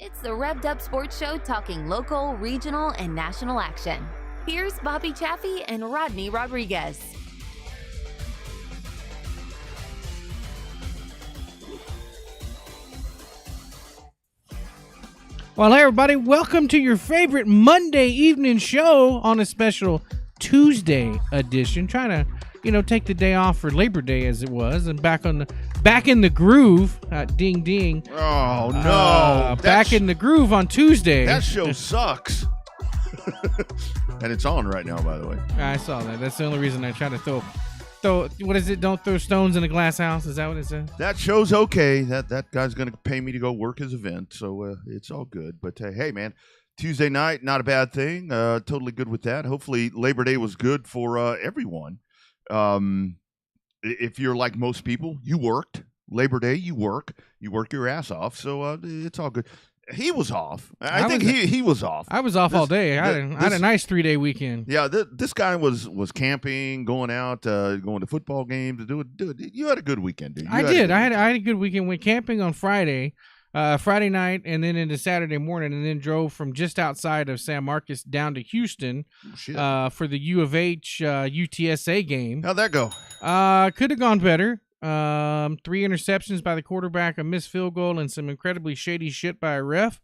It's the Revved Up Sports Show talking local, regional, and national action. Here's Bobby Chaffee and Rodney Rodriguez. Well, hey, everybody. Welcome to your favorite Monday evening show on a special Tuesday edition. Trying to, take the day off for Labor Day as it was and back in the groove. Ding, ding. Oh, no. Back in the groove on Tuesday. That show sucks. And it's on right now, by the way. I saw that. That's the only reason I try to throw, what is it? Don't throw stones in a glass house. Is that what it says? That show's okay. That guy's going to pay me to go work his event, so it's all good. But, hey, man, Tuesday night, not a bad thing. Totally good with that. Hopefully Labor Day was good for everyone. If you're like most people, you worked. Labor Day, you work your ass off, so it's all good. He was off. I think he was off. I was off all day. I had a nice 3-day weekend. Yeah, this guy was camping, going out, going to football games. You had a good weekend, dude. I did. I had a good weekend. Went camping on Friday night, and then into Saturday morning, and then drove from just outside of San Marcos down to Houston for the U of H UTSA game. How'd that go? Could have gone better. 3 interceptions by the quarterback, a missed field goal, and some incredibly shady shit by a ref.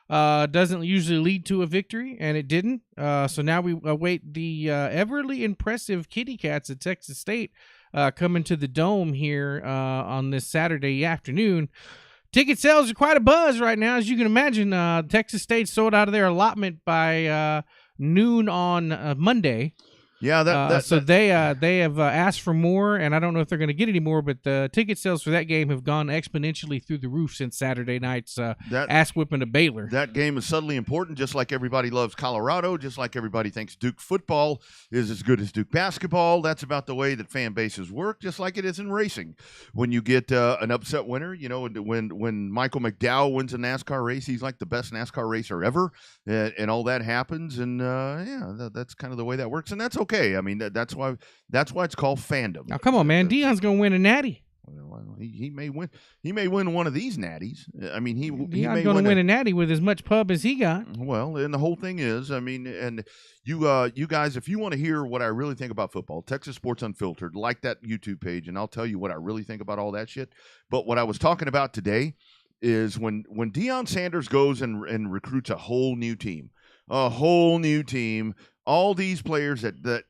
Doesn't usually lead to a victory, and it didn't. So now we await the everly impressive Kitty Cats at Texas State coming to the Dome here on this Saturday afternoon. Ticket sales are quite a buzz right now, as you can imagine. Texas State sold out of their allotment by noon on Monday. Yeah, so they have asked for more, and I don't know if they're going to get any more, but the ticket sales for that game have gone exponentially through the roof since Saturday night's ass whipping to Baylor. That game is subtly important, just like everybody loves Colorado, just like everybody thinks Duke football is as good as Duke basketball. That's about the way that fan bases work, just like it is in racing. When you get an upset winner, when Michael McDowell wins a NASCAR race, he's like the best NASCAR racer ever, and all that happens, and that's kind of the way that works, and that's okay. I mean, that's why it's called fandom. Now, come on, man. Deion's gonna win a natty. Well, he may win. He may win one of these natties. I mean, Deion's may gonna win a natty with as much pub as he got. Well, and the whole thing is, I mean, and you guys, if you want to hear what I really think about football, Texas Sports Unfiltered, like that YouTube page, and I'll tell you what I really think about all that shit. But what I was talking about today is when Deion Sanders goes and recruits a whole new team. All these players that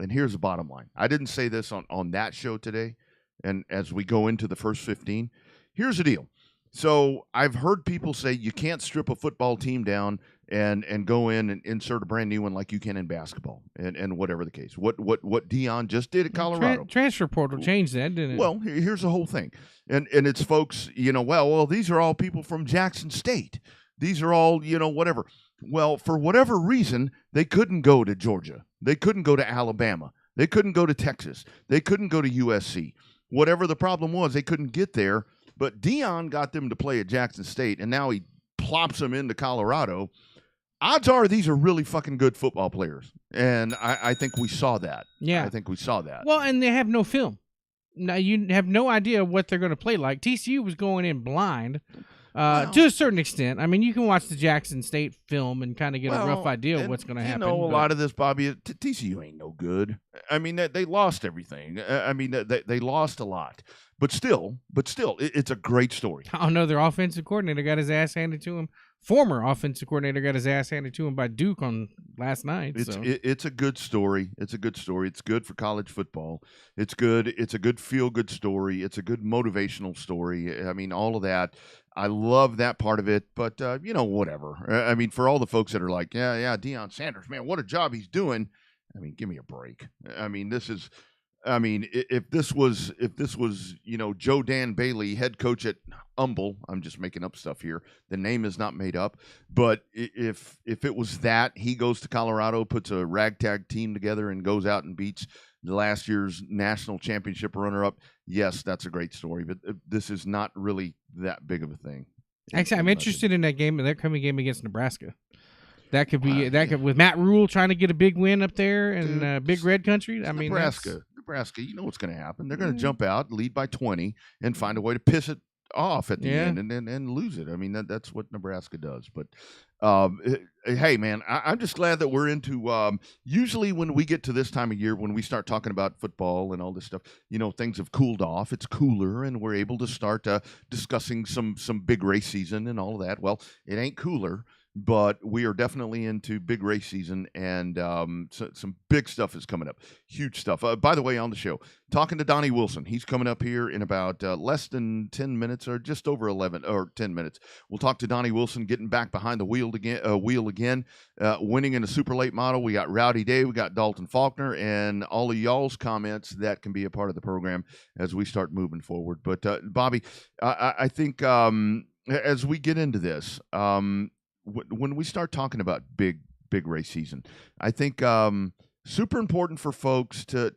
and here's the bottom line. I didn't say this on that show today, and as we go into the first 15, here's the deal. So I've heard people say you can't strip a football team down and go in and insert a brand new one like you can in basketball, and whatever the case. What Deion just did at Colorado. Transfer portal changed that, didn't it? Well, here's the whole thing. And it's folks, well, these are all people from Jackson State. These are all, whatever. Well, for whatever reason, they couldn't go to Georgia. They couldn't go to Alabama. They couldn't go to Texas. They couldn't go to USC. Whatever the problem was, they couldn't get there. But Deion got them to play at Jackson State, and now he plops them into Colorado. Odds are these are really fucking good football players. And I think we saw that. Yeah. I think we saw that. Well, and they have no film. Now, you have no idea what they're going to play like. TCU was going in blind. To a certain extent. I mean, you can watch the Jackson State film and kind of get a rough idea of what's going to happen. A lot of this, Bobby, TCU ain't no good. I mean, they lost everything. I mean, they lost a lot. But still, it's a great story. Oh, no, their offensive coordinator got his ass handed to him. Former offensive coordinator got his ass handed to him by Duke on last night. It's a good story. It's a good story. It's good for college football. It's good. It's a good feel-good story. It's a good motivational story. I mean, all of that. I love that part of it, but, whatever. I mean, for all the folks that are like, yeah, Deion Sanders, man, what a job he's doing. I mean, give me a break. I mean, if this was, Joe Dan Bailey, head coach at Humble, I'm just making up stuff here. The name is not made up. But if it was that, he goes to Colorado, puts a ragtag team together and goes out and beats last year's national championship runner-up, yes, that's a great story. But this is not really that big of a thing. Actually, I'm interested in that coming game against Nebraska. That could be with Matt Rule trying to get a big win up there in Big Red Country. I mean, Nebraska, you know what's going to happen. They're going to jump out, lead by 20, and find a way to piss it off at the Yeah. end and lose it. I mean, that's what Nebraska does. But hey, man, I'm just glad that we're into. Usually, when we get to this time of year, when we start talking about football and all this stuff, things have cooled off. It's cooler, and we're able to start discussing some big race season and all of that. Well, it ain't cooler. But we are definitely into big race season, and some big stuff is coming up. Huge stuff. By the way, on the show, talking to Donnie Wilson. He's coming up here in about less than 10 minutes, or just over 11 or 10 minutes. We'll talk to Donnie Wilson getting back behind the wheel again, winning in a super late model. We got Rowdy Day, we got Dalton Faulkner, and all of y'all's comments that can be a part of the program as we start moving forward. But Bobby, I think as we get into this, when we start talking about big race season, I think super important for folks to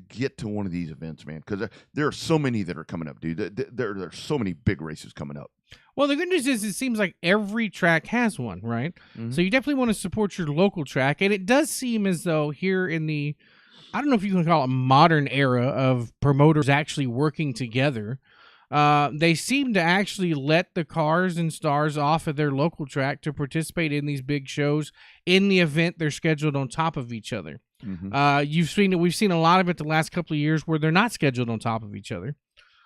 get to one of these events, man, because there are so many that are coming up, dude. There are so many big races coming up. Well, the good news is it seems like every track has one, right? Mm-hmm. So you definitely want to support your local track, and it does seem as though here in the, I don't know if you can call it modern era of promoters actually working together, they seem to actually let the cars and stars off of their local track to participate in these big shows in the event they're scheduled on top of each other. Mm-hmm. We've seen a lot of it the last couple of years where they're not scheduled on top of each other.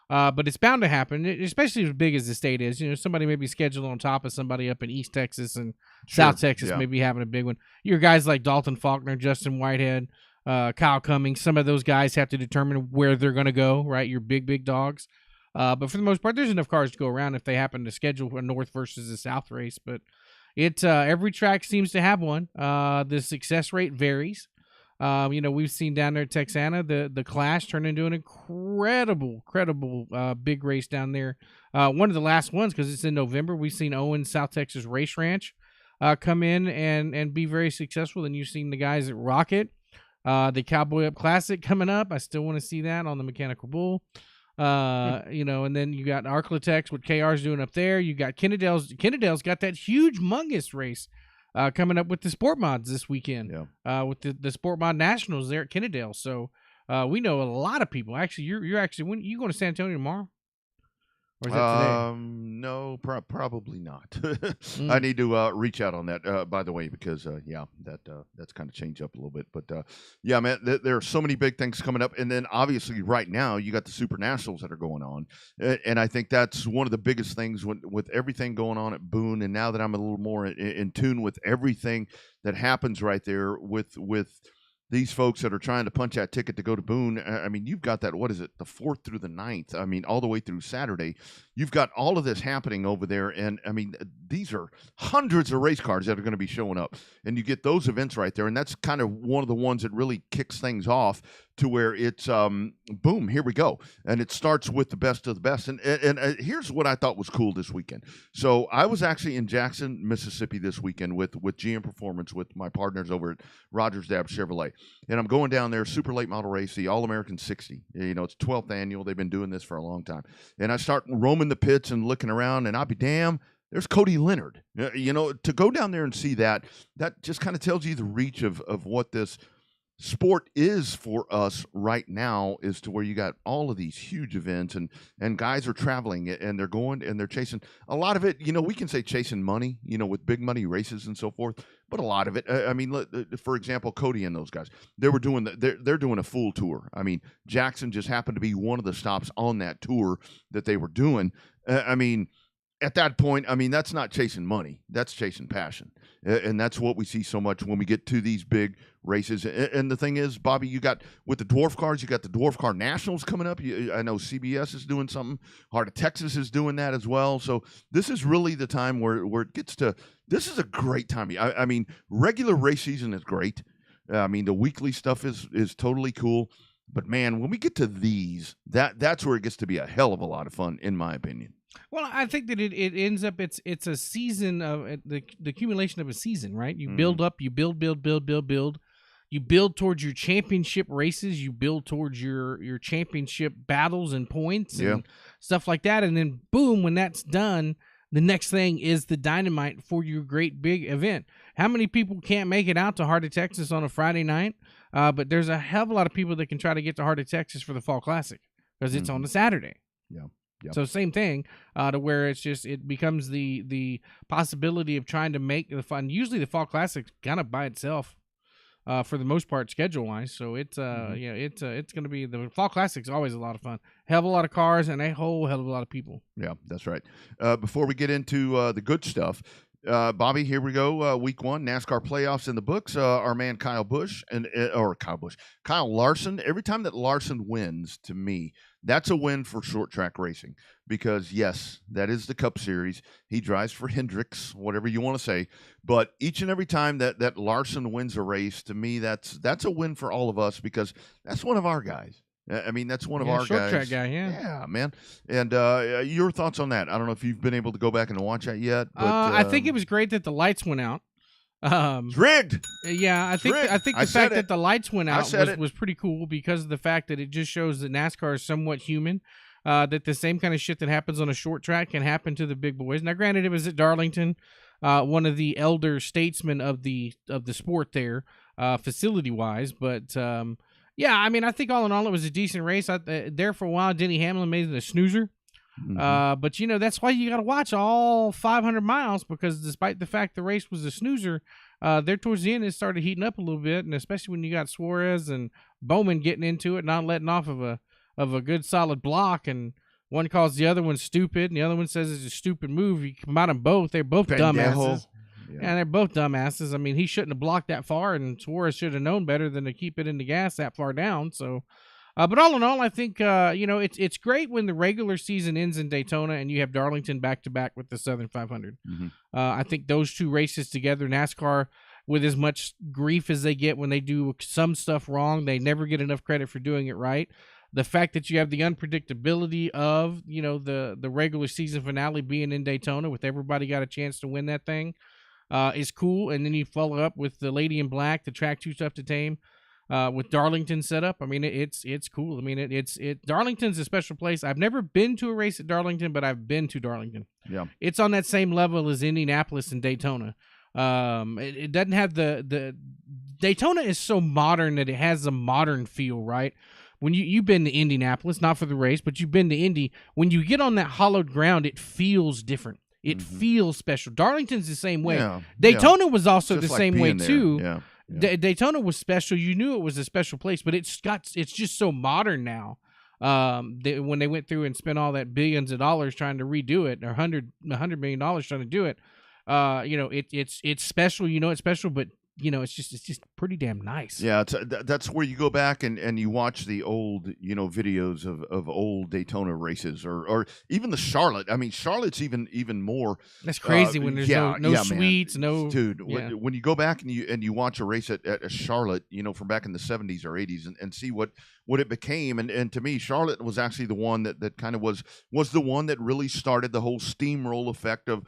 But it's bound to happen, especially as big as the state is. Somebody may be scheduled on top of somebody up in East Texas, and South Texas may be having a big one. Your guys like Dalton Faulkner, Justin Whitehead, Kyle Cummings, some of those guys have to determine where they're going to go, right? Your big dogs. But for the most part, there's enough cars to go around if they happen to schedule a north versus a south race. But every track seems to have one. The success rate varies. We've seen down there at Texana, the Clash turn into an incredible big race down there. One of the last ones, because it's in November, we've seen Owens South Texas Race Ranch come in and be very successful. And you've seen the guys at Rocket, the Cowboy Up Classic coming up. I still want to see that on the Mechanical Bull. And then you got Arclatex, what KR's doing up there. You got Kennedale's got that humongous race coming up with the Sport Mods this weekend. With the Sport Mod Nationals there at Kennedale. So we know a lot of people. Actually, you're actually, when you going to San Antonio tomorrow? Or is that today? No, probably not. I need to reach out on that, by the way, because that's kind of changed up a little bit. But yeah, man, there are so many big things coming up, and then obviously right now you got the Super Nationals that are going on, and I think that's one of the biggest things with everything going on at Boone. And now that I'm a little more in tune with everything that happens right there with these folks that are trying to punch that ticket to go to Boone. I mean, you've got that, what is it, the 4th through the 9th? I mean, all the way through Saturday. You've got all of this happening over there. And, I mean, these are hundreds of race cars that are going to be showing up. And you get those events right there. And that's kind of one of the ones that really kicks things off to where it's, boom, here we go. And it starts with the best of the best. And here's what I thought was cool this weekend. So I was actually in Jackson, Mississippi this weekend with GM Performance with my partners over at Rogers Dab Chevrolet. And I'm going down there, super late model race, the All-American 60. It's 12th annual. They've been doing this for a long time. And I start roaming the pits and looking around, and I'll be damned, there's Cody Leonard. To go down there and see that just kind of tells you the reach of what this sport is for us right now, is to where you got all of these huge events and guys are traveling and they're going and they're chasing a lot of it. We can say chasing money, with big money races and so forth, but a lot of it, I mean, for example, Cody and those guys, they were doing they're doing a full tour. I mean, Jackson just happened to be one of the stops on that tour that they were doing. I mean, at that point, I mean, that's not chasing money. That's chasing passion. And that's what we see so much when we get to these big races. And the thing is, Bobby, you got, with the dwarf cars, you got the Dwarf Car Nationals coming up. I know CBS is doing something. Heart of Texas is doing that as well. So this is really the time where it gets to, this is a great time. I mean, regular race season is great. I mean, the weekly stuff is totally cool. But, man, when we get to these, that's where it gets to be a hell of a lot of fun, in my opinion. Well, I think that it ends up, it's a season of the accumulation of a season, right? You build up, you build. You build towards your championship races. You build towards your championship battles and points and stuff like that. And then, boom, when that's done, the next thing is the dynamite for your great big event. How many people can't make it out to Heart of Texas on a Friday night? But there's a hell of a lot of people that can try to get to Heart of Texas for the Fall Classic because it's on a Saturday. Yeah. Yep. So same thing, to where it becomes the possibility of trying to make the fun. Usually the Fall Classic kind of by itself, for the most part, schedule wise. So it's it's going to be, the Fall Classic's always a lot of fun. Hell of a lot of cars and a whole hell of a lot of people. Yeah, that's right. Before we get into the good stuff, Bobby, here we go. Week 1, NASCAR playoffs in the books. Our man Kyle Larson. Every time that Larson wins, to me, that's a win for short track racing, because yes, that is the Cup Series. He drives for Hendricks, whatever you want to say. But each and every time that Larson wins a race, to me, that's a win for all of us, because that's one of our guys. I mean, that's one of our short guys. Track guy, yeah. Yeah, man. And your thoughts on that? I don't know if you've been able to go back and watch that yet. But, I think it was great that the lights went out. It's rigged. Yeah, I think the fact that the lights went out was pretty cool, because of the fact that it just shows that NASCAR is somewhat human. That the same kind of shit that happens on a short track can happen to the big boys. Now, granted, it was at Darlington, one of the elder statesmen of the sport there, facility wise, but. Yeah, I mean, I think all in all, it was a decent race. There for a while, Denny Hamlin made it a snoozer. Mm-hmm. But, that's why you got to watch all 500 miles, because despite the fact the race was a snoozer, there towards the end, it started heating up a little bit, and especially when you got Suarez and Bowman getting into it, not letting off of a good solid block, and one calls the other one stupid, and the other one says it's a stupid move. You combine them both, they're both dumbasses. Yeah, they're both dumbasses. I mean, he shouldn't have blocked that far, and Suarez should have known better than to keep it in the gas that far down. So, but all in all, I think it's great when the regular season ends in Daytona and you have Darlington back to back with the Southern 500. Mm-hmm. I think those two races together, NASCAR, with as much grief as they get when they do some stuff wrong, they never get enough credit for doing it right. The fact that you have the unpredictability of the regular season finale being in Daytona, with everybody got a chance to win that thing. Is cool, and then you follow up with the Lady in Black, the Track 2 Stuff to Tame, with Darlington set up. I mean, it's cool. I mean, Darlington's a special place. I've never been to a race at Darlington, but I've been to Darlington. Yeah, it's on that same level as Indianapolis and Daytona. It doesn't have the Daytona is so modern that it has a modern feel, right? When you've been to Indianapolis, not for the race, but you've been to Indy, when you get on that hollowed ground, it feels different. It feels special. Darlington's the same way. Yeah, Daytona was also just the same way too. Yeah, yeah. Daytona was special. You knew it was a special place, but it's just so modern now. When they went through and spent all that billions of dollars trying to redo it, or $100 million trying to do it, it's special. It's special, but it's just pretty damn nice. Yeah, that's where you go back and you watch the old, videos of old Daytona races, or even the Charlotte. I mean, Charlotte's even more. That's crazy when there's no suites, man. Dude. Yeah. When you go back and you watch a race at a Charlotte, from back in the 70s or 80s, and see what it became, and to me, Charlotte was actually the one that kind of was the one that really started the whole steamroll effect of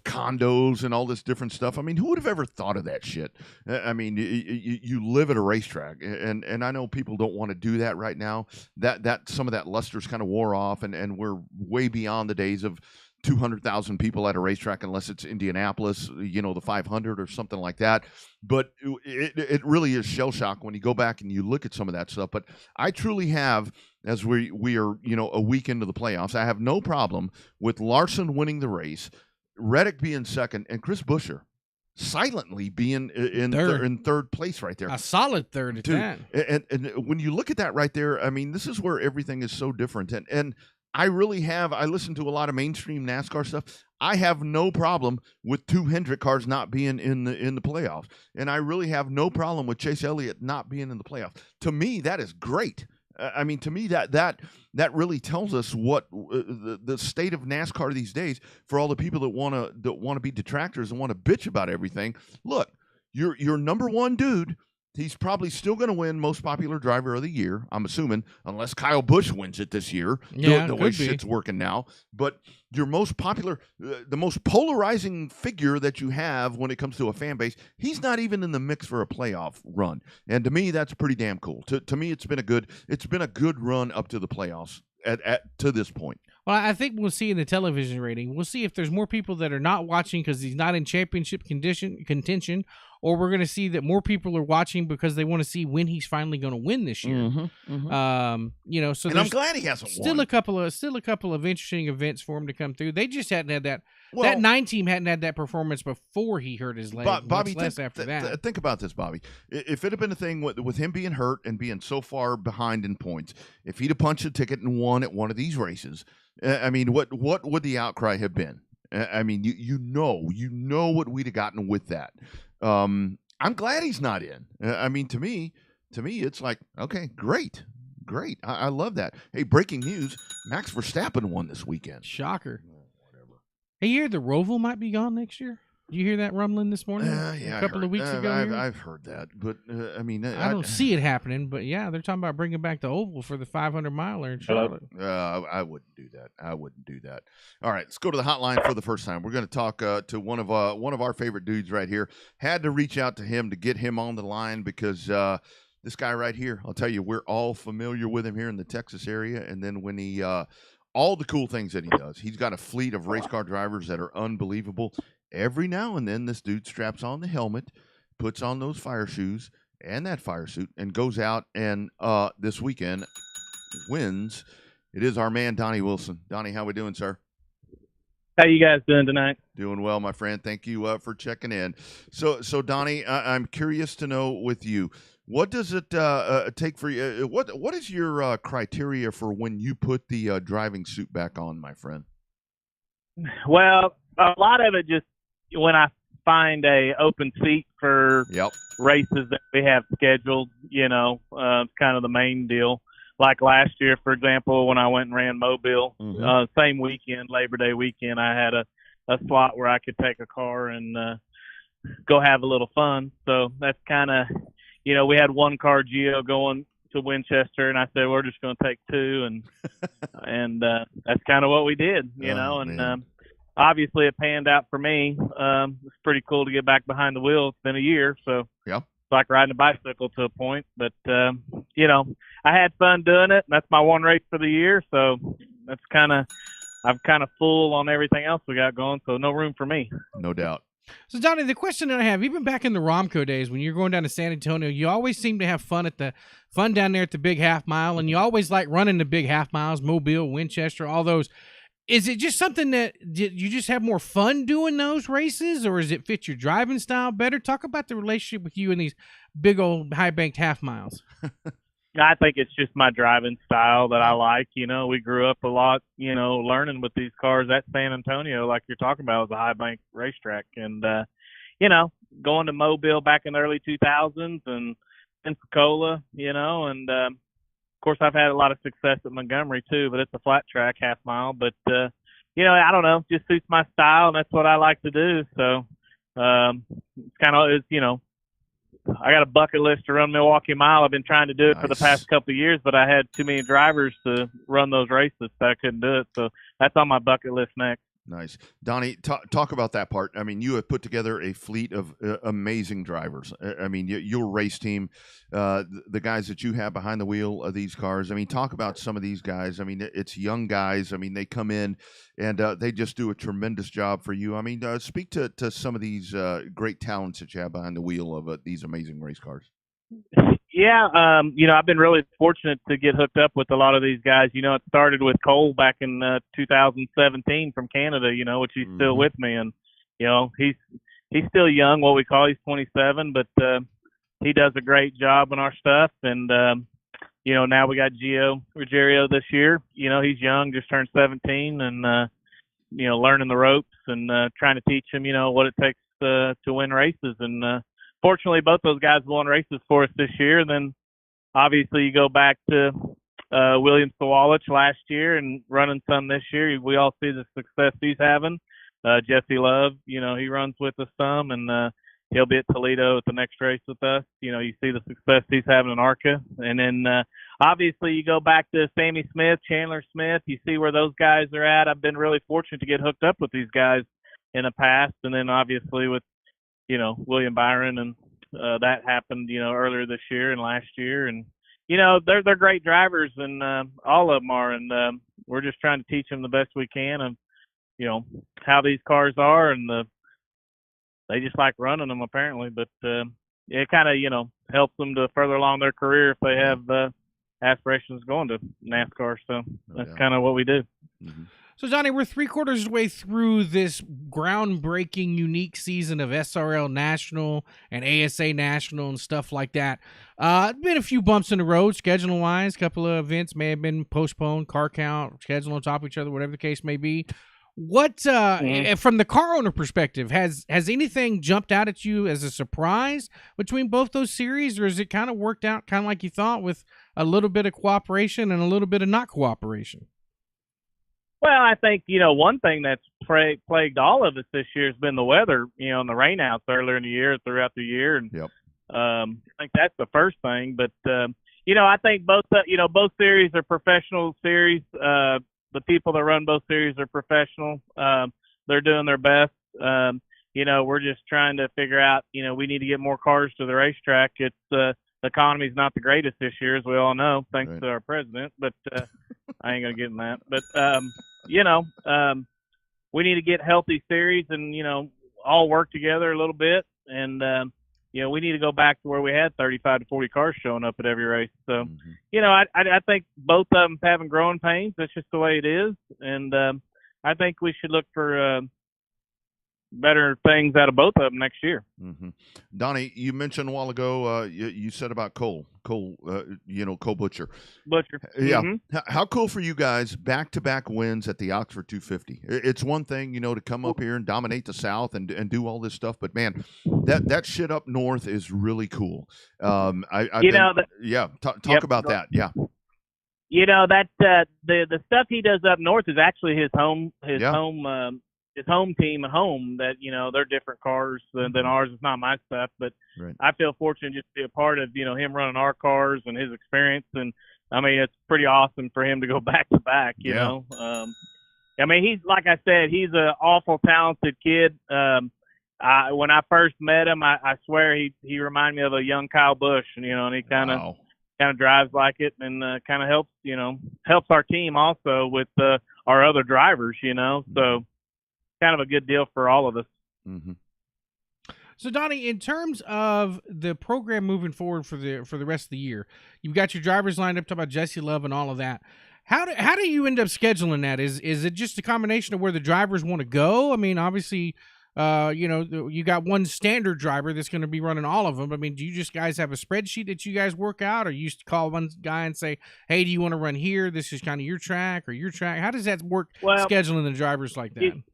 condos and all this different stuff. I mean, who would have ever thought of that shit? I mean, you live at a racetrack, and I know people don't want to do that right now. That some of that luster's kind of wore off, and we're way beyond the days of 200,000 people at a racetrack, unless it's Indianapolis, the 500 or something like that. But it really is shell shock when you go back and you look at some of that stuff. But I truly have, as we are, a week into the playoffs, I have no problem with Larson winning the race, Reddick being second, and Chris Buescher silently being in third place right there. A solid third at that. And when you look at that right there, I mean, this is where everything is so different. And I listen to a lot of mainstream NASCAR stuff. I have no problem with two Hendrick cars not being in the playoffs. And I really have no problem with Chase Elliott not being in the playoffs. To me, that is great. I mean, to me, that really tells us what the state of NASCAR these days, for all the people that want to be detractors and want to bitch about everything. Look, your number one dude, he's probably still going to win most popular driver of the year, I'm assuming, unless Kyle Busch wins it this year. Yeah, the way shit's working now. But your most popular, the most polarizing figure that you have when it comes to a fan base, he's not even in the mix for a playoff run. And to me, that's pretty damn cool. To me, it's been a good run up to the playoffs to this point. Well, I think we'll see in the television rating. We'll see if there's more people that are not watching because he's not in championship contention, or we're going to see that more people are watching because they want to see when he's finally going to win this year. So and I'm glad he hasn't still won. a couple of interesting events for him to come through. They just hadn't had that. Well, that 9 team hadn't had that performance before he hurt his leg. Bobby, think about this, Bobby. If it had been a thing with him being hurt and being so far behind in points, if he'd have punched a ticket and won at one of these races, I mean, what would the outcry have been? I mean, you know what we'd have gotten with that. I'm glad he's not in. I mean, to me, it's like, okay, great. I love that. Hey, breaking news: Max Verstappen won this weekend. Shocker. Hey, you heard the Roval might be gone next year? Did you hear that rumbling this morning? Yeah, a couple of weeks ago. I've heard that, but I mean, I don't see it happening. But yeah, they're talking about bringing back the Oval for the 500-miler in Charlotte. I wouldn't do that. All right, let's go to the hotline for the first time. We're going to talk to one of our favorite dudes right here. Had to reach out to him to get him on the line because this guy right here, I'll tell you, we're all familiar with him here in the Texas area, and then when he all the cool things that he does. He's got a fleet of race car drivers that are unbelievable. Every now and then, this dude straps on the helmet, puts on those fire shoes and that fire suit, and goes out and this weekend wins. It is our man, Donnie Wilson. Donnie, how we doing, sir? How you guys doing tonight? Doing well, my friend. Thank you for checking in. So Donnie, I'm curious to know with you, what does it take for you? What is your criteria for when you put the driving suit back on, my friend? Well, a lot of it just when I find a open seat for races that we have scheduled, it's kind of the main deal. Like last year, for example, when I went and ran Mobile, same weekend, Labor Day weekend, I had a slot where I could take a car and go have a little fun. So that's kind of, we had one car Geo going to Winchester, and I said, we're just going to take two. And that's kind of what we did, obviously it panned out for me. It's pretty cool to get back behind the wheel. It's been a year, so it's like riding a bicycle to a point. But, I had fun doing it. That's my one race for the year, so I'm kind of full on everything else we got going, so no room for me. No doubt. So, Donnie, the question that I have, even back in the Romco days when you're going down to San Antonio, you always seem to have fun down there at the big half mile, and you always like running the big half miles, Mobile, Winchester, all those. Is it just something that you just have more fun doing those races, or does it fit your driving style better? Talk about the relationship with you and these big old high-banked half miles. I think it's just my driving style that I like. We grew up a lot, learning with these cars at San Antonio, like you're talking about, was a high bank racetrack. And, going to Mobile back in the early 2000s and Pensacola, and, of course, I've had a lot of success at Montgomery too, but it's a flat track half mile. But, I don't know, just suits my style, and that's what I like to do. So, it's kind of, I got a bucket list to run Milwaukee Mile. I've been trying to do it for the past couple of years, but I had too many drivers to run those races, so I couldn't do it. So that's on my bucket list next. Nice. Donnie, talk about that part. I mean, you have put together a fleet of amazing drivers. I mean, your race team, the guys that you have behind the wheel of these cars. I mean, talk about some of these guys. I mean, it's young guys. I mean, they come in and they just do a tremendous job for you. I mean, speak to some of these great talents that you have behind the wheel of these amazing race cars. Yeah, I've been really fortunate to get hooked up with a lot of these guys. It started with Cole back in 2017 from Canada, which he's still with me. And, he's still young, what we call, he's 27, but he does a great job on our stuff. And, now we got Gio Ruggiero this year. He's young, just turned 17 and, learning the ropes and trying to teach him, what it takes to win races. And, fortunately, both those guys won races for us this year. And then, obviously, you go back to William Sawalich last year and running some this year. We all see the success he's having. Jesse Love, he runs with us some, and he'll be at Toledo at the next race with us. You see the success he's having in ARCA. And then, obviously, you go back to Sammy Smith, Chandler Smith. You see where those guys are at. I've been really fortunate to get hooked up with these guys in the past. And then, obviously, with William Byron, and that happened, earlier this year and last year. And, they're great drivers, and all of them are. And we're just trying to teach them the best we can of, how these cars are and they just like running them apparently. But it kind of helps them to further along their career if they have aspirations going to NASCAR. So that's kind of what we do. Mm-hmm. So, Donnie, we're 3/4 of the way through this groundbreaking, unique season of SRL National and ASA National and stuff like that. Been a few bumps in the road, scheduling-wise. A couple of events may have been postponed, car count, schedule on top of each other, whatever the case may be. What, from the car owner perspective, has anything jumped out at you as a surprise between both those series, or has it kind of worked out kind of like you thought with a little bit of cooperation and a little bit of not cooperation? Well, I think, one thing that's plagued all of us this year has been the weather, and the rainouts earlier in the year, throughout the year. And I think that's the first thing. But, I think both series are professional series. The people that run both series are professional. They're doing their best. We're just trying to figure out, we need to get more cars to the racetrack. It's the economy's not the greatest this year, as we all know, thanks to our president. But I ain't going to get in that. But, we need to get healthy series and, all work together a little bit. And, we need to go back to where we had 35 to 40 cars showing up at every race. So, I think both of them having growing pains. That's just the way it is. And I think we should look for better things out of both of them next year. Mm-hmm. Donnie, you mentioned a while ago, you said about Cole Butcher. Yeah. Mm-hmm. How cool for you guys, back-to-back wins at the Oxford 250. It's one thing, to come up here and dominate the South and do all this stuff, but man, that shit up north is really cool. Talk about that. Yeah. That the stuff he does up north is actually his home team at home. That they're different cars than ours. It's not my stuff, but I feel fortunate just to be a part of him running our cars and his experience. And I mean, it's pretty awesome for him to go back to back. You know, I mean, he's like I said, he's an awful talented kid. When I first met him, I swear he reminded me of a young Kyle Busch. And he kind of drives like it and kind of helps our team also with our other drivers. So. Kind of a good deal for all of us. Mm-hmm. So, Donnie, in terms of the program moving forward for the rest of the year, you've got your drivers lined up, talking about Jesse Love and all of that. How do you end up scheduling that? Is it just a combination of where the drivers want to go? I mean, obviously, you got one standard driver that's going to be running all of them. I mean, do you just guys have a spreadsheet that you guys work out, or you used to call one guy and say, "Hey, do you want to run here? This is kind of your track or your track." How does that work? Scheduling the drivers like that.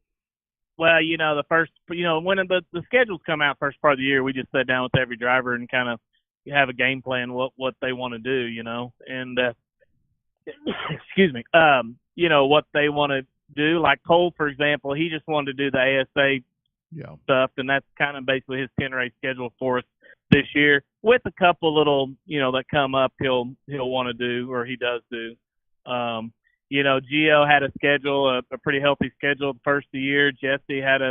Well, the first, when the schedules come out first part of the year, we just sit down with every driver and kind of have a game plan what they want to do, and excuse me, what they want to do. Like Cole, for example, he just wanted to do the ASA stuff, and that's kind of basically his 10-race schedule for us this year, with a couple little, that come up he'll want to do or he does do. Gio had a schedule, a pretty healthy schedule the first of the year. Jesse had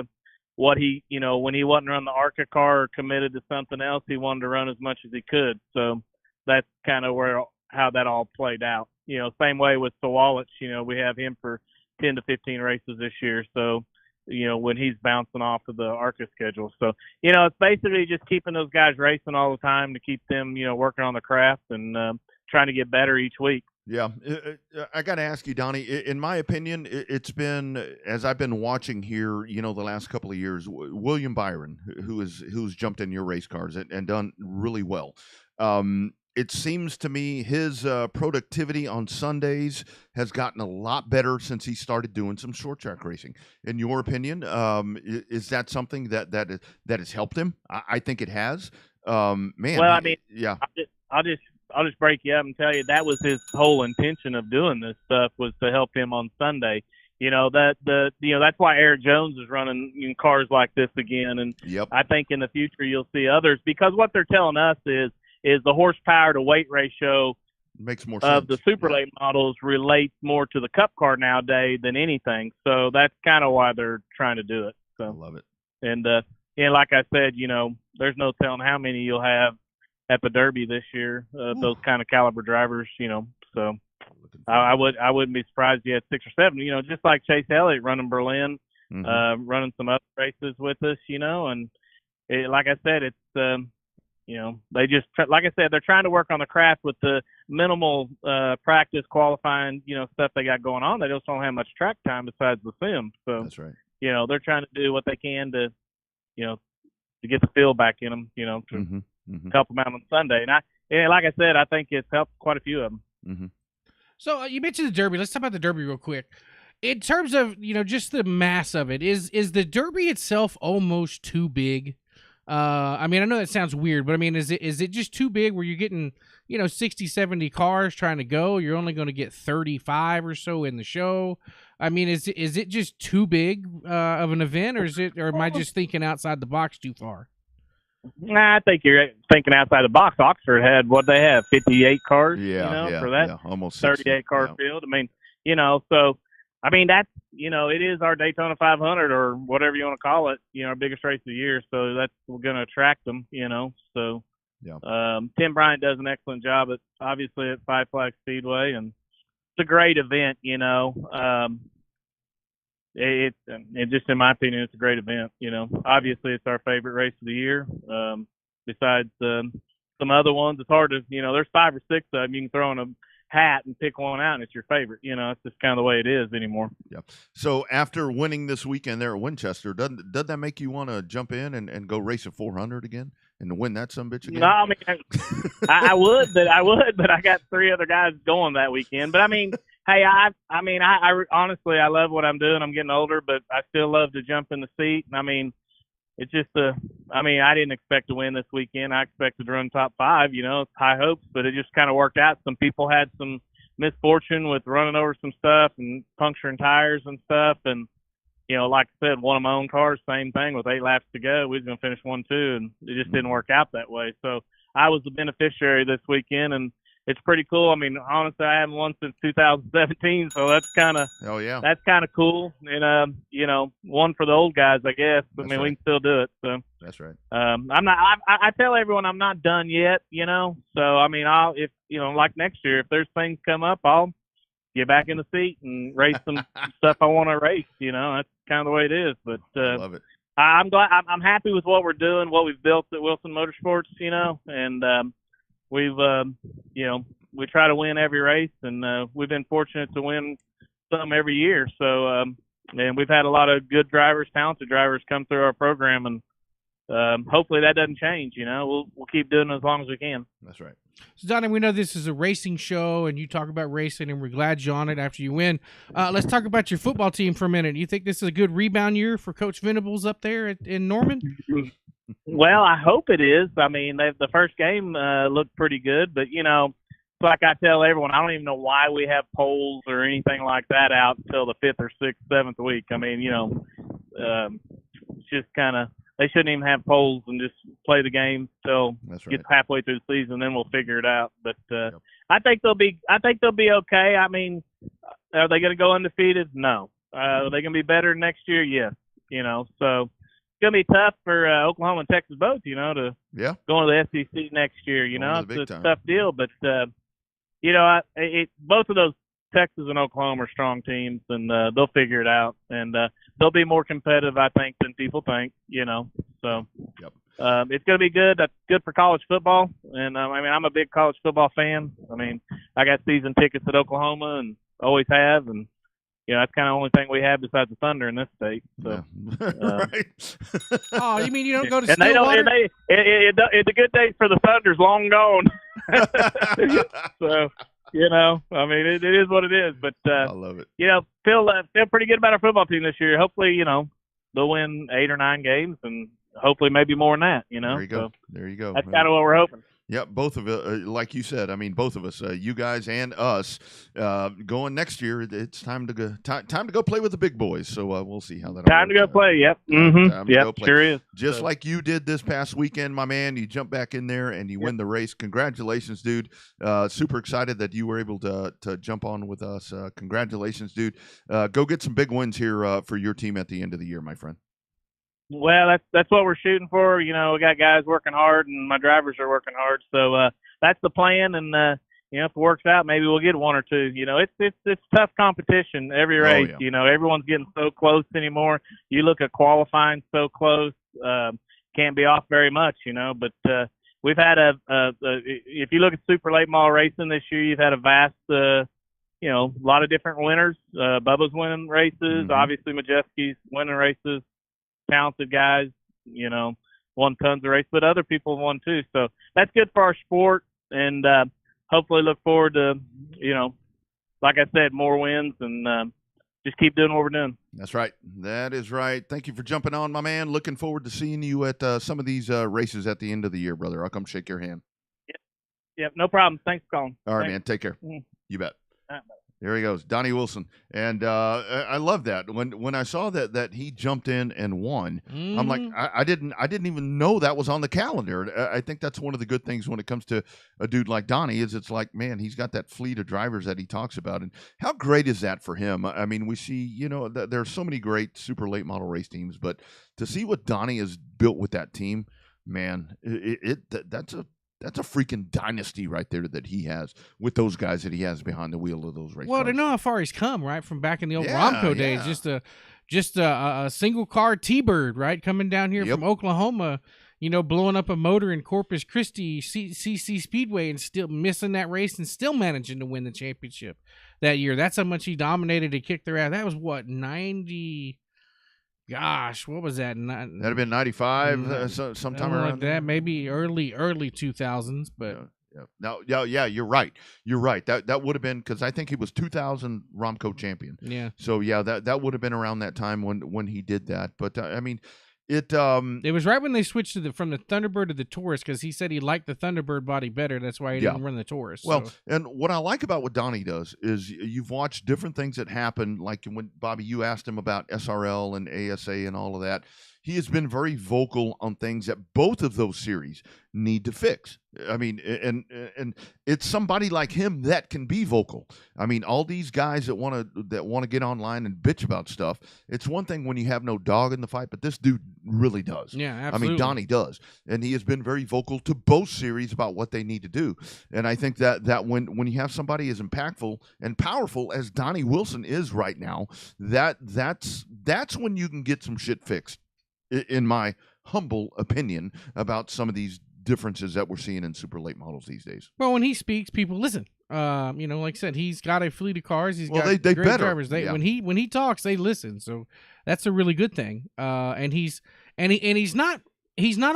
when he wasn't running the ARCA car or committed to something else, he wanted to run as much as he could. So that's kind of how that all played out. Same way with Sawalich, we have him for 10 to 15 races this year. So, when he's bouncing off of the ARCA schedule. So, it's basically just keeping those guys racing all the time to keep them, working on the craft and trying to get better each week. Yeah, I got to ask you, Donnie. In my opinion, it's been, as I've been watching here, the last couple of years, William Byron, who's jumped in your race cars and done really well. It seems to me his productivity on Sundays has gotten a lot better since he started doing some short track racing. In your opinion, is that something that has helped him? I think it has. Man. Well, I mean, yeah. I'll just break you up and tell you that was his whole intention of doing this stuff, was to help him on Sunday. That's why Eric Jones is running cars like this again. And I think in the future you'll see others, because what they're telling us is the horsepower to weight ratio makes more sense. Of the super late models relates more to the Cup car nowadays than anything. So that's kind of why they're trying to do it. So I love it. And like I said, there's no telling how many you'll have at the Derby this year, those kind of caliber drivers, so I wouldn't be surprised you had 6 or 7, just like Chase Elliott running Berlin, running some other races with us, and like I said, it's they just like I said, they're trying to work on the craft with the minimal practice qualifying stuff they got going on. They just don't have much track time besides the sim. So That's right. They're trying to do what they can to to get the feel back in them. To help them out on Sunday. And like I said, I think it's helped quite a few of them. Mm-hmm. So you mentioned the Derby. Let's talk about the Derby real quick. In terms of just the mass of it, is the Derby itself almost too big? I mean, I know that sounds weird, but I mean, is it just too big where you're getting 60, 70 cars trying to go? You're only going to get 35 or so in the show. I mean, is it just too big of an event, or am I just thinking outside the box too far? Nah, I think you're thinking outside the box. Oxford had what they have, 58 cars, for that almost 38 car field. I mean, so I mean that's it is our Daytona 500 or whatever you want to call it, our biggest race of the year. So that's going to attract them, So Tim Bryant does an excellent job obviously at Five Flag Speedway, and it's a great event, It just, in my opinion, it's a great event. Obviously it's our favorite race of the year. Besides some other ones, it's hard to, there's 5 or 6 of them. You can throw in a hat and pick one out, and it's your favorite. It's just kind of the way it is anymore. Yeah. So after winning this weekend there at Winchester, doesn't that make you want to jump in and go race a 400 again and win that sumbitch again? No, I mean, I would, but I got 3 other guys going that weekend. But I mean. Hey, I honestly, I love what I'm doing. I'm getting older, but I still love to jump in the seat. And I mean, it's just I didn't expect to win this weekend. I expected to run top 5, it's high hopes, but it just kind of worked out. Some people had some misfortune with running over some stuff and puncturing tires and stuff. And, like I said, one of my own cars, same thing with 8 laps to go. We was going to finish 1-2, and it just didn't work out that way. So I was the beneficiary this weekend, and it's pretty cool. I mean, honestly, I haven't won since 2017, so that's kind of cool. And one for the old guys, I guess. But I mean, we can still do it. So that's right. I'm not. I tell everyone I'm not done yet. So I mean, if like next year, if there's things come up, I'll get back in the seat and race some stuff I want to race. That's kind of the way it is. But I love it. I'm glad. I'm happy with what we're doing, what we've built at Wilson Motorsports. And we've, we try to win every race, and we've been fortunate to win some every year. So, and we've had a lot of good drivers, talented drivers come through our program, and hopefully that doesn't change. We'll keep doing it as long as we can. That's right. So, Donnie, we know this is a racing show, and you talk about racing, and we're glad you're on it after you win. Let's talk about your football team for a minute. You think this is a good rebound year for Coach Venables up there in Norman? Well, I hope it is. I mean, the first game looked pretty good, but, like I tell everyone, I don't even know why we have polls or anything like that out until the 5th or 6th, 7th week. I mean, it's just kind of – they shouldn't even have polls and just play the game till get halfway through the season, then we'll figure it out. But I think they'll be okay. I mean, are they going to go undefeated? No. Are they going to be better next year? Yes. So – it's going to be tough for Oklahoma and Texas both, to go into the SEC next year. It's a tough deal. But, both of those, Texas and Oklahoma, are strong teams, and they'll figure it out. And they'll be more competitive, I think, than people think, So it's going to be good. That's good for college football. And, I'm a big college football fan. I mean, I got season tickets at Oklahoma and always have, and that's kind of the only thing we have besides the Thunder in this state. So, right. Oh, you mean you don't go to and Stillwater? It's a good day for the Thunder's long gone. So, it is what it is. But I love it. Feel pretty good about our football team this year. Hopefully, they'll win 8 or 9 games, and hopefully maybe more than that. There you go. So there you go. That's kind of what we're hoping. Yep, both of it, like you said. I mean, both of us, you guys and us, going next year. It's time to go. Time to go play with the big boys. So we'll see how that. Time to go play. Yep. Mm-hmm. Yep. Sure is. Just like you did this past weekend, my man. You jump back in there and you win the race. Congratulations, dude. Super excited that you were able to jump on with us. Congratulations, dude. Go get some big wins here for your team at the end of the year, my friend. Well, that's what we're shooting for. We got guys working hard, and my drivers are working hard. So that's the plan. And if it works out, maybe we'll get 1 or 2. It's tough competition every race. Oh, yeah. Everyone's getting so close anymore. You look at qualifying so close. can't be off very much, you know. But we've had if you look at super late model racing this year, you've had a vast, you know, a lot of different winners. Bubba's winning races, obviously Majeski's winning races, talented guys, you know, won tons of races, but other people won too. So that's good for our sport, and hopefully look forward to, you know, like I said, more wins, and just keep doing what we're doing. That's right. That is right. Thank you for jumping on, my man. Looking forward to seeing you at some of these races at the end of the year, brother. I'll come shake your hand. Yeah, no problem. Thanks for calling. All right, Thanks. man. Take care. You bet. All right, There he goes, Donnie Wilson, and I love that. When I saw that he jumped in and won, I'm like, I didn't even know that was on the calendar. I think that's one of the good things when it comes to a dude like Donnie is it's like, man, he's got that fleet of drivers that he talks about, and how great is that for him? I mean, we see, you know, there are so many great super late model race teams, but to see what Donnie has built with that team, man, that's a freaking dynasty right there that he has with those guys that he has behind the wheel of those race Well, cars. to know how far he's come, right, from back in the old Romco days, just a single car T-Bird, right, coming down here from Oklahoma, you know, blowing up a motor in Corpus Christi CC Speedway and still missing that race and still managing to win the championship that year. That's how much he dominated and kicked their ass. That was what, 90. Gosh, what was that? That'd have been 95, sometime around like that, maybe early 2000s. But you're right. You're right. That would have been, because I think he was 2000 Romco champion. Yeah. So that would have been around that time when he did that. But I mean, it was right when they switched from the Thunderbird to the Taurus, because he said he liked the Thunderbird body better. That's why he didn't run the Taurus. Well, so. And what I like about what Donnie does is you've watched different things that happen, like when, Bobby, you asked him about SRL and ASA and all of that. He has been very vocal on things that both of those series need to fix. I mean, and it's somebody like him that can be vocal. I mean, all these guys that want to get online and bitch about stuff. It's one thing when you have no dog in the fight, but this dude really does. Yeah, absolutely. I mean, Donnie does, and he has been very vocal to both series about what they need to do. And I think that when you have somebody as impactful and powerful as Donnie Wilson is right now, that's when you can get some shit fixed, in my humble opinion, about some of these differences that we're seeing in super late models these days. Well, when he speaks, people listen. You know, like I said, he's got a fleet of cars. He's got they great better. drivers. When he talks, they listen. So that's a really good thing. And he's not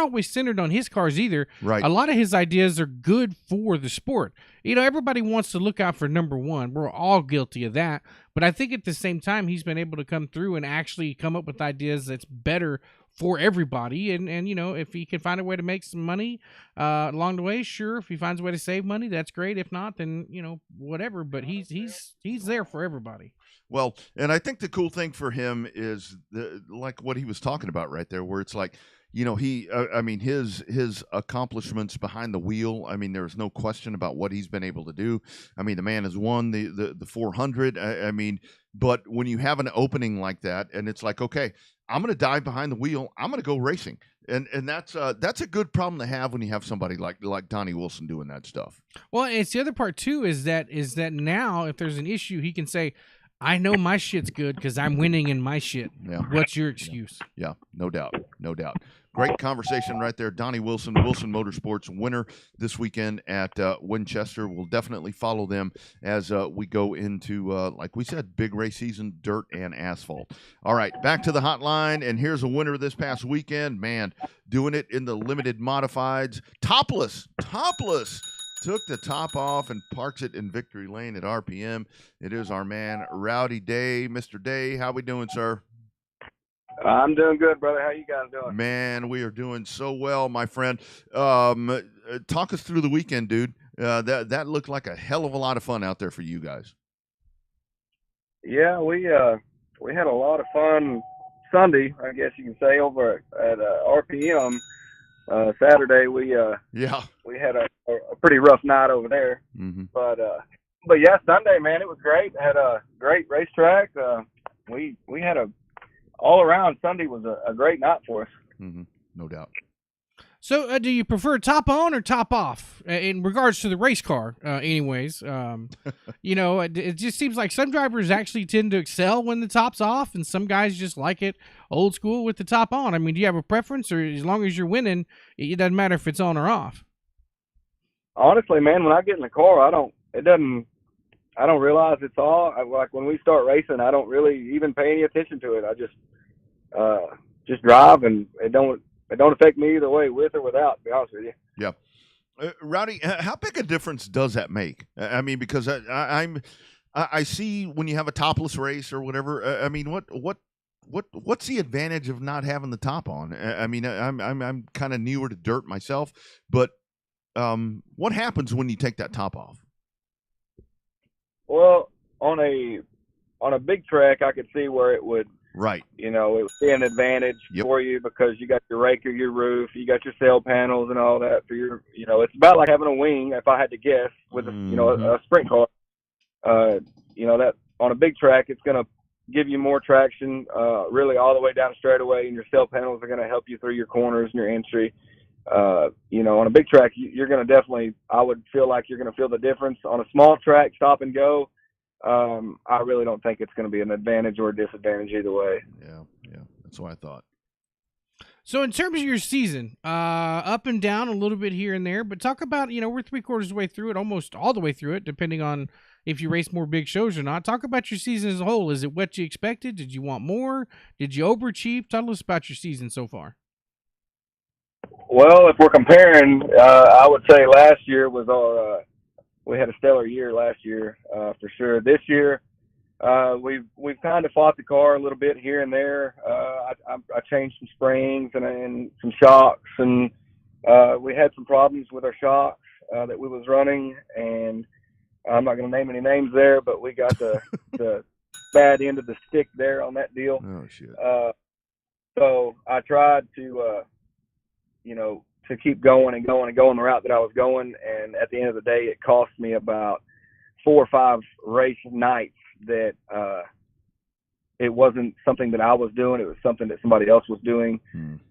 always centered on his cars either. Right. A lot of his ideas are good for the sport. You know, everybody wants to look out for number one. We're all guilty of that. But I think at the same time, he's been able to come through and actually come up with ideas that's better for everybody. And you know, if he can find a way to make some money along the way, sure. If he finds a way to save money, that's great. If not, then, you know, whatever. But he's there for everybody. Well, and I think the cool thing for him is like what he was talking about right there, where it's like, you know, his accomplishments behind the wheel. I mean, there's no question about what he's been able to do. I mean, the man has won the 400. I mean, but when you have an opening like that, and it's like, okay, I'm going to dive behind the wheel, I'm going to go racing, and that's a good problem to have when you have somebody like Donnie Wilson doing that stuff. Well, it's the other part too is that now if there's an issue, he can say, I know my shit's good because I'm winning in my shit. Yeah. What's your excuse? Yeah, no doubt. Great conversation right there. Donnie Wilson, Wilson Motorsports winner this weekend at Winchester. We'll definitely follow them as we go into, like we said, big race season, dirt and asphalt. All right, back to the hotline, and here's a winner this past weekend. Man, doing it in the limited modifieds. Topless. Took the top off and parks it in victory lane at RPM. It is our man, Rowdy Day. Mr. Day, how we doing, sir? I'm doing good, brother. How you guys doing? Man, we are doing so well, my friend. Talk us through the weekend, dude. That looked like a hell of a lot of fun out there for you guys. Yeah, we had a lot of fun Sunday, I guess you can say, over at RPM. Saturday we had a pretty rough night over there. Mm-hmm. But yeah, Sunday, man, it was great. Had a great racetrack. We had all around Sunday was a great night for us. Mm-hmm. No doubt. So, do you prefer top on or top off in regards to the race car? Anyways, it just seems like some drivers actually tend to excel when the top's off, and some guys just like it old school with the top on. I mean, do you have a preference, or as long as you're winning, it doesn't matter if it's on or off? Honestly, man, when I get in the car, I don't realize it's all. Like when we start racing, I don't really even pay any attention to it. I just drive, and it don't affect me either way, with or without, to be honest with you. Yeah. Rowdy, how big a difference does that make? I mean, because I see when you have a topless race or whatever. I mean, what's the advantage of not having the top on? I mean, I'm kind of newer to dirt myself, but what happens when you take that top off? Well, on a big track, I could see where it would. Right. It would be an advantage for you because you got your rake or your roof, you got your sail panels and all that for your, it's about like having a wing, if I had to guess, with a sprint car. That on a big track, it's going to give you more traction, really all the way down the straightaway, and your sail panels are going to help you through your corners and your entry. On a big track, you're going to definitely, I would feel like you're going to feel the difference. On a small track, stop and go, I really don't think it's going to be an advantage or a disadvantage either way. Yeah, that's what I thought. So in terms of your season, up and down a little bit here and there, but talk about, we're 3/4 of the way through it, almost all the way through it, depending on if you race more big shows or not. Talk about your season as a whole. Is it what you expected? Did you want more? Did you overachieve? Tell us about your season so far. Well, if we're comparing, I would say last year was we had a stellar year last year, for sure. This year, we've kind of fought the car a little bit here and there. I changed some springs and some shocks, and we had some problems with our shocks that we was running, and I'm not going to name any names there, but we got the bad end of the stick there on that deal. Oh shit! So I tried to keep going and going and going the route that I was going. And at the end of the day, it cost me about 4 or 5 race nights that it wasn't something that I was doing. It was something that somebody else was doing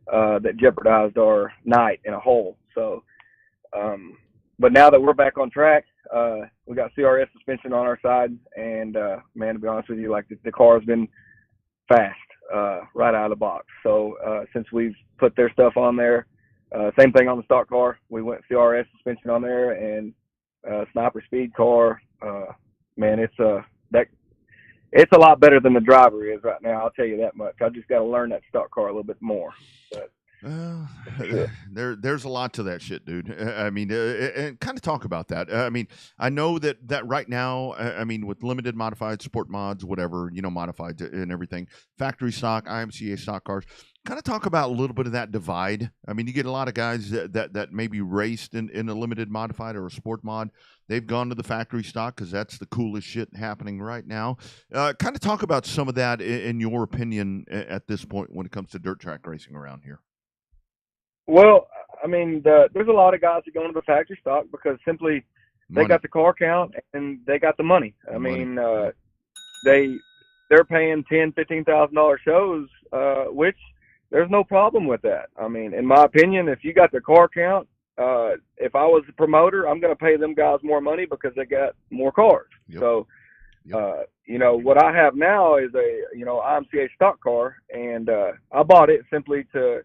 that jeopardized our night in a hole. So, but now that we're back on track, we got CRS suspension on our side. And, man, to be honest with you, like the car has been fast right out of the box. So since we've put their stuff on there, same thing on the stock car. We went CRS suspension on there and sniper speed car. Man, it's a lot better than the driver is right now. I'll tell you that much. I just got to learn that stock car a little bit more. But, there's a lot to that shit, dude. I mean, and kind of talk about that. I mean, I know that right now, I mean, with limited modified, sport mods, whatever, modified and everything, factory stock, IMCA stock cars. Kind of talk about a little bit of that divide. I mean, you get a lot of guys that maybe raced in a limited modified or a sport mod. They've gone to the factory stock because that's the coolest shit happening right now. Kind of talk about some of that in your opinion at this point when it comes to dirt track racing around here. Well, I mean, there's a lot of guys that go into the factory stock because simply they got the car count and they got the money. I mean, they're paying $10,000-$15,000 shows, which there's no problem with that. I mean, in my opinion, if you got the car count, if I was a promoter, I'm going to pay them guys more money because they got more cars. Yep. So, what I have now is a, IMCA stock car, and I bought it simply to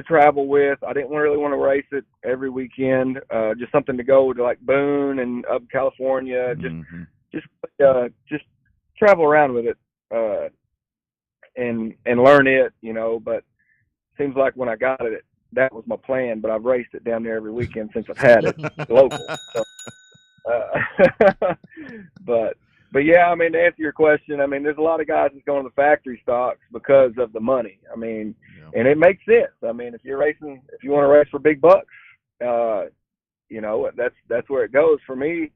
travel with. I didn't really want to race it every weekend, just something to go to like Boone and up California, just travel around with it. And learn it, but seems like when I got it, that was my plan, but I've raced it down there every weekend since I've had it local. So, but yeah, I mean, to answer your question, I mean, there's a lot of guys that's going to the factory stocks because of the money. I mean, and it makes sense. I mean, if you want to race for big bucks, that's where it goes. For me,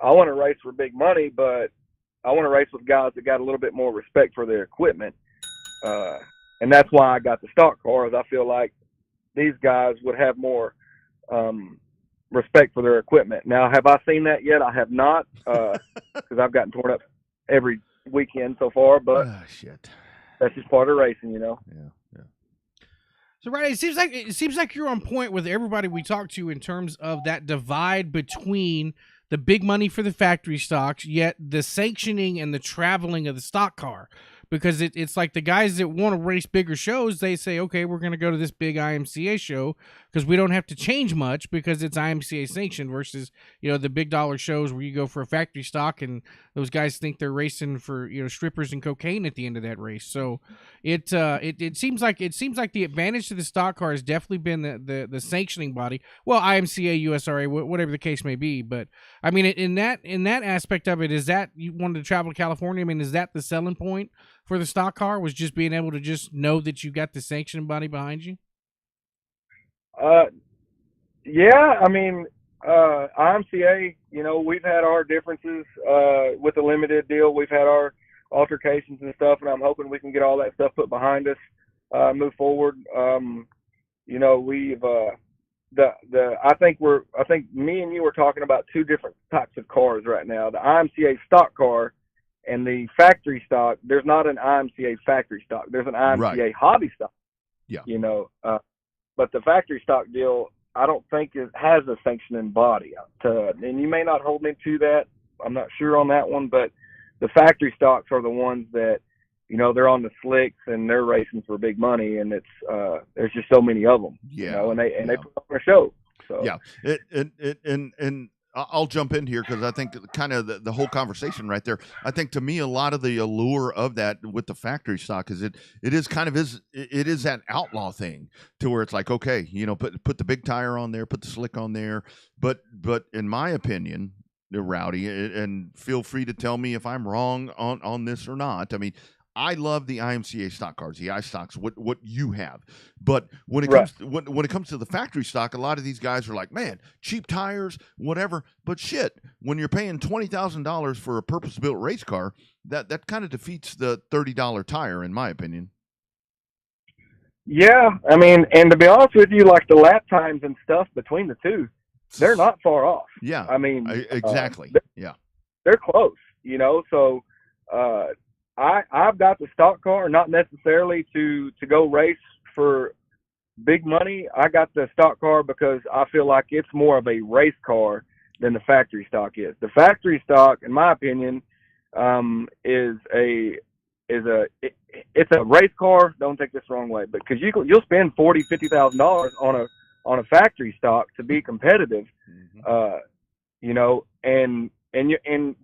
I want to race for big money, but I want to race with guys that got a little bit more respect for their equipment. And that's why I got the stock cars. I feel like these guys would have more respect for their equipment. Now, have I seen that yet? I have not, because I've gotten torn up every weekend so far, but shit. That's just part of racing, Yeah. So, right, it seems like you're on point with everybody we talk to in terms of that divide between the big money for the factory stocks, yet the sanctioning and the traveling of the stock car. Because it's like the guys that want to race bigger shows, they say, okay, we're going to go to this big IMCA show because we don't have to change much because it's IMCA sanctioned versus, the big dollar shows where you go for a factory stock and those guys think they're racing for, strippers and cocaine at the end of that race. So it seems like the advantage to the stock car has definitely been the sanctioning body. Well, IMCA, USRA, whatever the case may be. But I mean, in that aspect of it, is that you wanted to travel to California? I mean, is that the selling point for the stock car, was just being able to just know that you got the sanctioning body behind you? Yeah, I mean, IMCA, we've had our differences with the limited deal. We've had our altercations and stuff, and I'm hoping we can get all that stuff put behind us, move forward. We've I think me and you were talking about two different types of cars right now. The IMCA stock car and the factory stock. There's not an IMCA factory stock. There's an IMCA hobby stock. Yeah. But the factory stock deal, I don't think it has a sanctioning body. And you may not hold me to that. I'm not sure on that one, but the factory stocks are the ones that, they're on the slicks and they're racing for big money, and it's there's just so many of them. Yeah. And they put on a show. So yeah, and I'll jump in here because I think kind of the whole conversation right there. I think to me a lot of the allure of that with the factory stock is it is that outlaw thing to where it's like, okay, put the big tire on there, put the slick on there, but in my opinion, Rowdy, and feel free to tell me if I'm wrong on this or not. I mean, I love the IMCA stock cars, the iStocks, what you have. But when it comes to, when it comes to the factory stock, a lot of these guys are like, man, cheap tires, whatever. But shit, when you're paying $20,000 for a purpose-built race car, that kind of defeats the $30 tire, in my opinion. Yeah, I mean, and to be honest with you, like the lap times and stuff between the two, they're not far off. Yeah, I mean, exactly. They're close. So. I've got the stock car, not necessarily to go race for big money. I got the stock car because I feel like it's more of a race car than the factory stock is. The factory stock, in my opinion, is a race car. Don't take this the wrong way, but because you'll spend $40,000-$50,000 on a factory stock to be competitive, and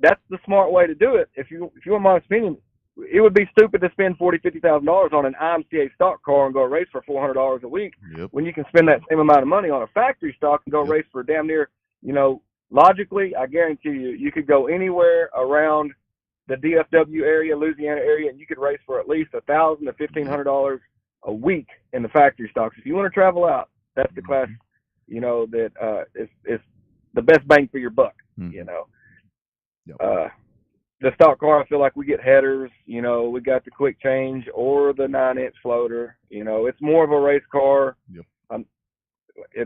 that's the smart way to do it. If you want my opinion, it would be stupid to spend $40,000-$50,000 on an IMCA stock car and go race for $400 a week when you can spend that same amount of money on a factory stock and go race for damn near, logically, I guarantee you could go anywhere around the DFW area, Louisiana area, and you could race for at least $1,000 to $1,500 a week in the factory stocks. If you want to travel out, that's the class, that is the best bang for your buck, The stock car, I feel like we get headers, we got the quick change or the 9-inch floater. It's more of a race car. Yep.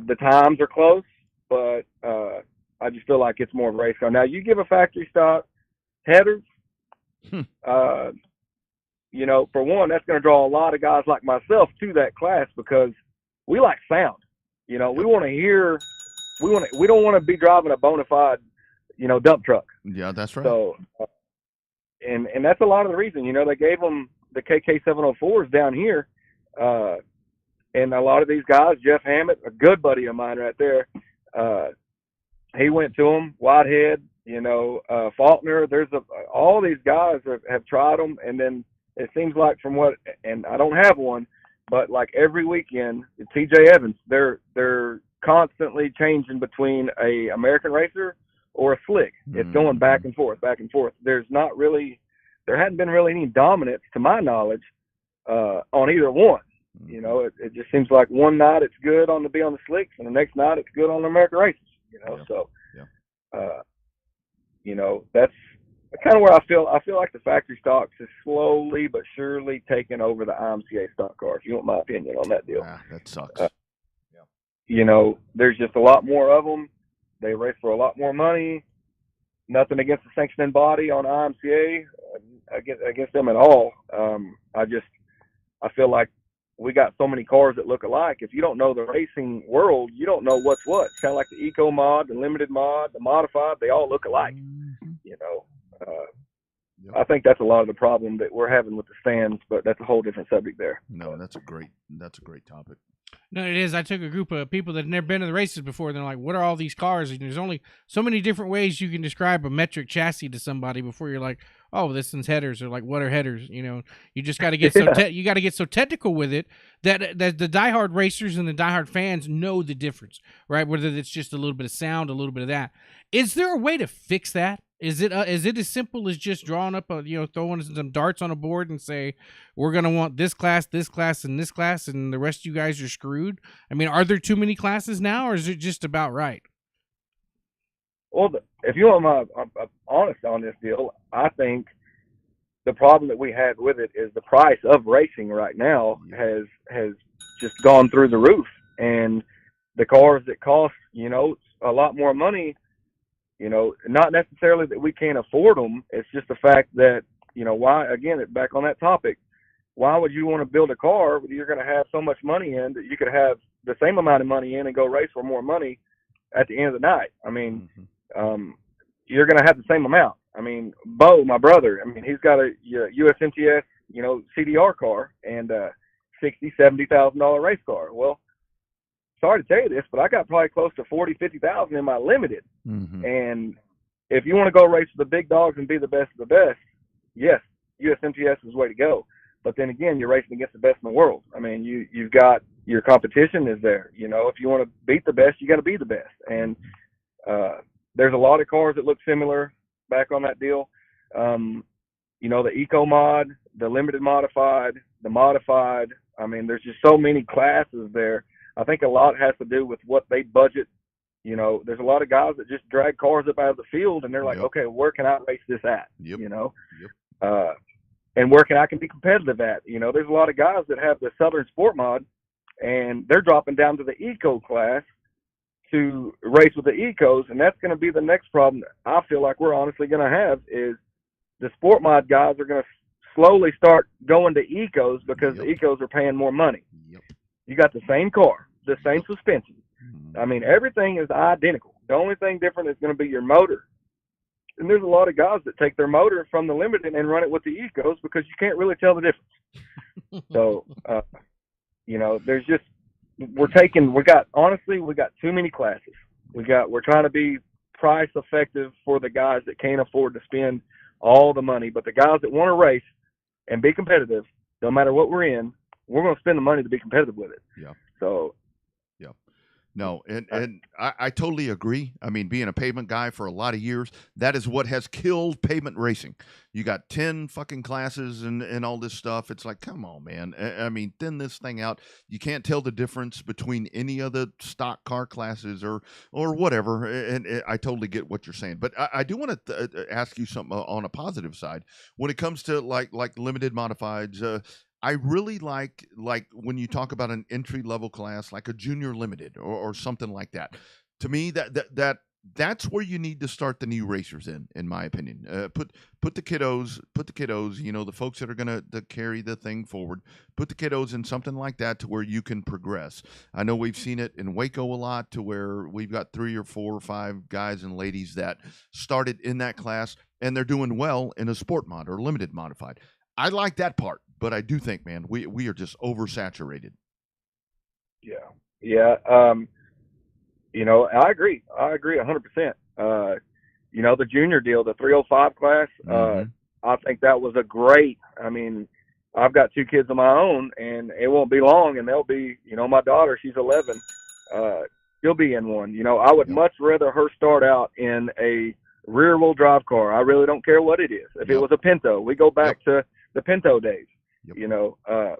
The times are close, but I just feel like it's more of a race car. Now, you give a factory stock headers, for one, that's going to draw a lot of guys like myself to that class because we like sound. We want to hear. We don't want to be driving a bona fide, dump truck. Yeah, that's right. So. And that's a lot of the reason, they gave them the KK704s down here. And a lot of these guys, Jeff Hammett, a good buddy of mine right there, he went to them, Whitehead, Faulkner. All these guys have tried them. And then it seems like and I don't have one, but like every weekend, TJ Evans, they're constantly changing between a American racer or a slick. It's going back and forth, back and forth. There hadn't been really any dominance to my knowledge on either one. It just seems like one night it's good on the slicks and the next night it's good on the American races, that's kind of where I feel like the factory stocks is slowly but surely taking over the IMCA stock car, if you want my opinion on that deal. That sucks. There's just a lot more of them. They race for a lot more money. Nothing against the sanctioning body on IMCA, against them at all. I feel like we got so many cars that look alike. If you don't know the racing world, you don't know what's what. It's kind of like the eco mod, the limited mod, the modified. They all look alike. You know, I think that's a lot of the problem that we're having with the stands, but that's a whole different subject there. No, that's a great topic. No, it is. I took a group of people that had never been to the races before. They're like, what are all these cars? And there's only so many different ways you can describe a metric chassis to somebody before you're like, oh, this one's headers, or like, what are headers? You know, you just got to get you got to get so technical with it that the diehard racers and the diehard fans know the difference, right? Whether it's just a little bit of sound, a little bit of that. Is there a way to fix that? Is it as simple as just drawing up throwing some darts on a board and say, we're going to want this class, and this class, and the rest of you guys are screwed? I mean, are there too many classes now, or is it just about right? Well, if you want my honest on this deal, I think the problem that we had with it is the price of racing right now has just gone through the roof, and the cars that cost a lot more money. Not necessarily that we can't afford them. It's just the fact that, why, again, back on that topic, why would you want to build a car where you're going to have so much money in that you could have the same amount of money in and go race for more money at the end of the night? I mean, you're going to have the same amount. I mean, Bo, my brother, he's got a USMTS, CDR car and a $60,000-$70,000 race car. Well, sorry to tell you this, but I got probably close to $40,000-$50,000 in my limited. And if you want to go race with the big dogs and be the best of the best, yes, USMTS is the way to go. But then again, you're racing against the best in the world. I mean, you've got your competition is there. If you want to beat the best, you got to be the best. And there's a lot of cars that look similar back on that deal. The eco mod, the limited modified, the modified. I mean, there's just so many classes there. I think a lot has to do with what they budget. There's a lot of guys that just drag cars up out of the field, and they're like, okay, where can I race this at? And where I can be competitive at? There's a lot of guys that have the Southern Sport mod, and they're dropping down to the eco class to race with the ecos, and that's going to be the next problem that I feel like we're honestly going to have is the Sport mod guys are going to slowly start going to ecos because the ecos are paying more money. You got the same car, the same suspension. I mean, everything is identical. The only thing different is going to be your motor. And there's a lot of guys that take their motor from the limited and run it with the ecos because you can't really tell the difference. So, there's just, we got too many classes. We're trying to be price effective for the guys that can't afford to spend all the money. But the guys that want to race and be competitive, no matter what we're in, we're going to spend the money to be competitive with it. Yeah. So. Yeah. No, and I totally agree. I mean, being a pavement guy for a lot of years, that is what has killed pavement racing. You got 10 fucking classes and all this stuff. It's like, come on, man. I mean, thin this thing out. You can't tell the difference between any of the stock car classes or whatever. And I totally get what you're saying. But I do want to ask you something on a positive side. When it comes to like limited modifieds, I really like when you talk about an entry level class, like a junior limited or something like that. To me, that's where you need to start the new racers in my opinion. Put the kiddos, the folks that are going to carry the thing forward, put the kiddos in something like that to where you can progress. I know we've seen it in Waco a lot to where we've got 3 or 4 or 5 guys and ladies that started in that class and they're doing well in a sport mod or limited modified. I like that part. But I do think, man, we are just oversaturated. Yeah. I agree 100%. The junior deal, the 305 class, I think that was a great, I've got 2 kids of my own and it won't be long and they'll be, my daughter, she's 11. She'll be in one. I would much rather her start out in a rear wheel drive car. I really don't care what it is. If it was a Pinto, we go back to the Pinto days. I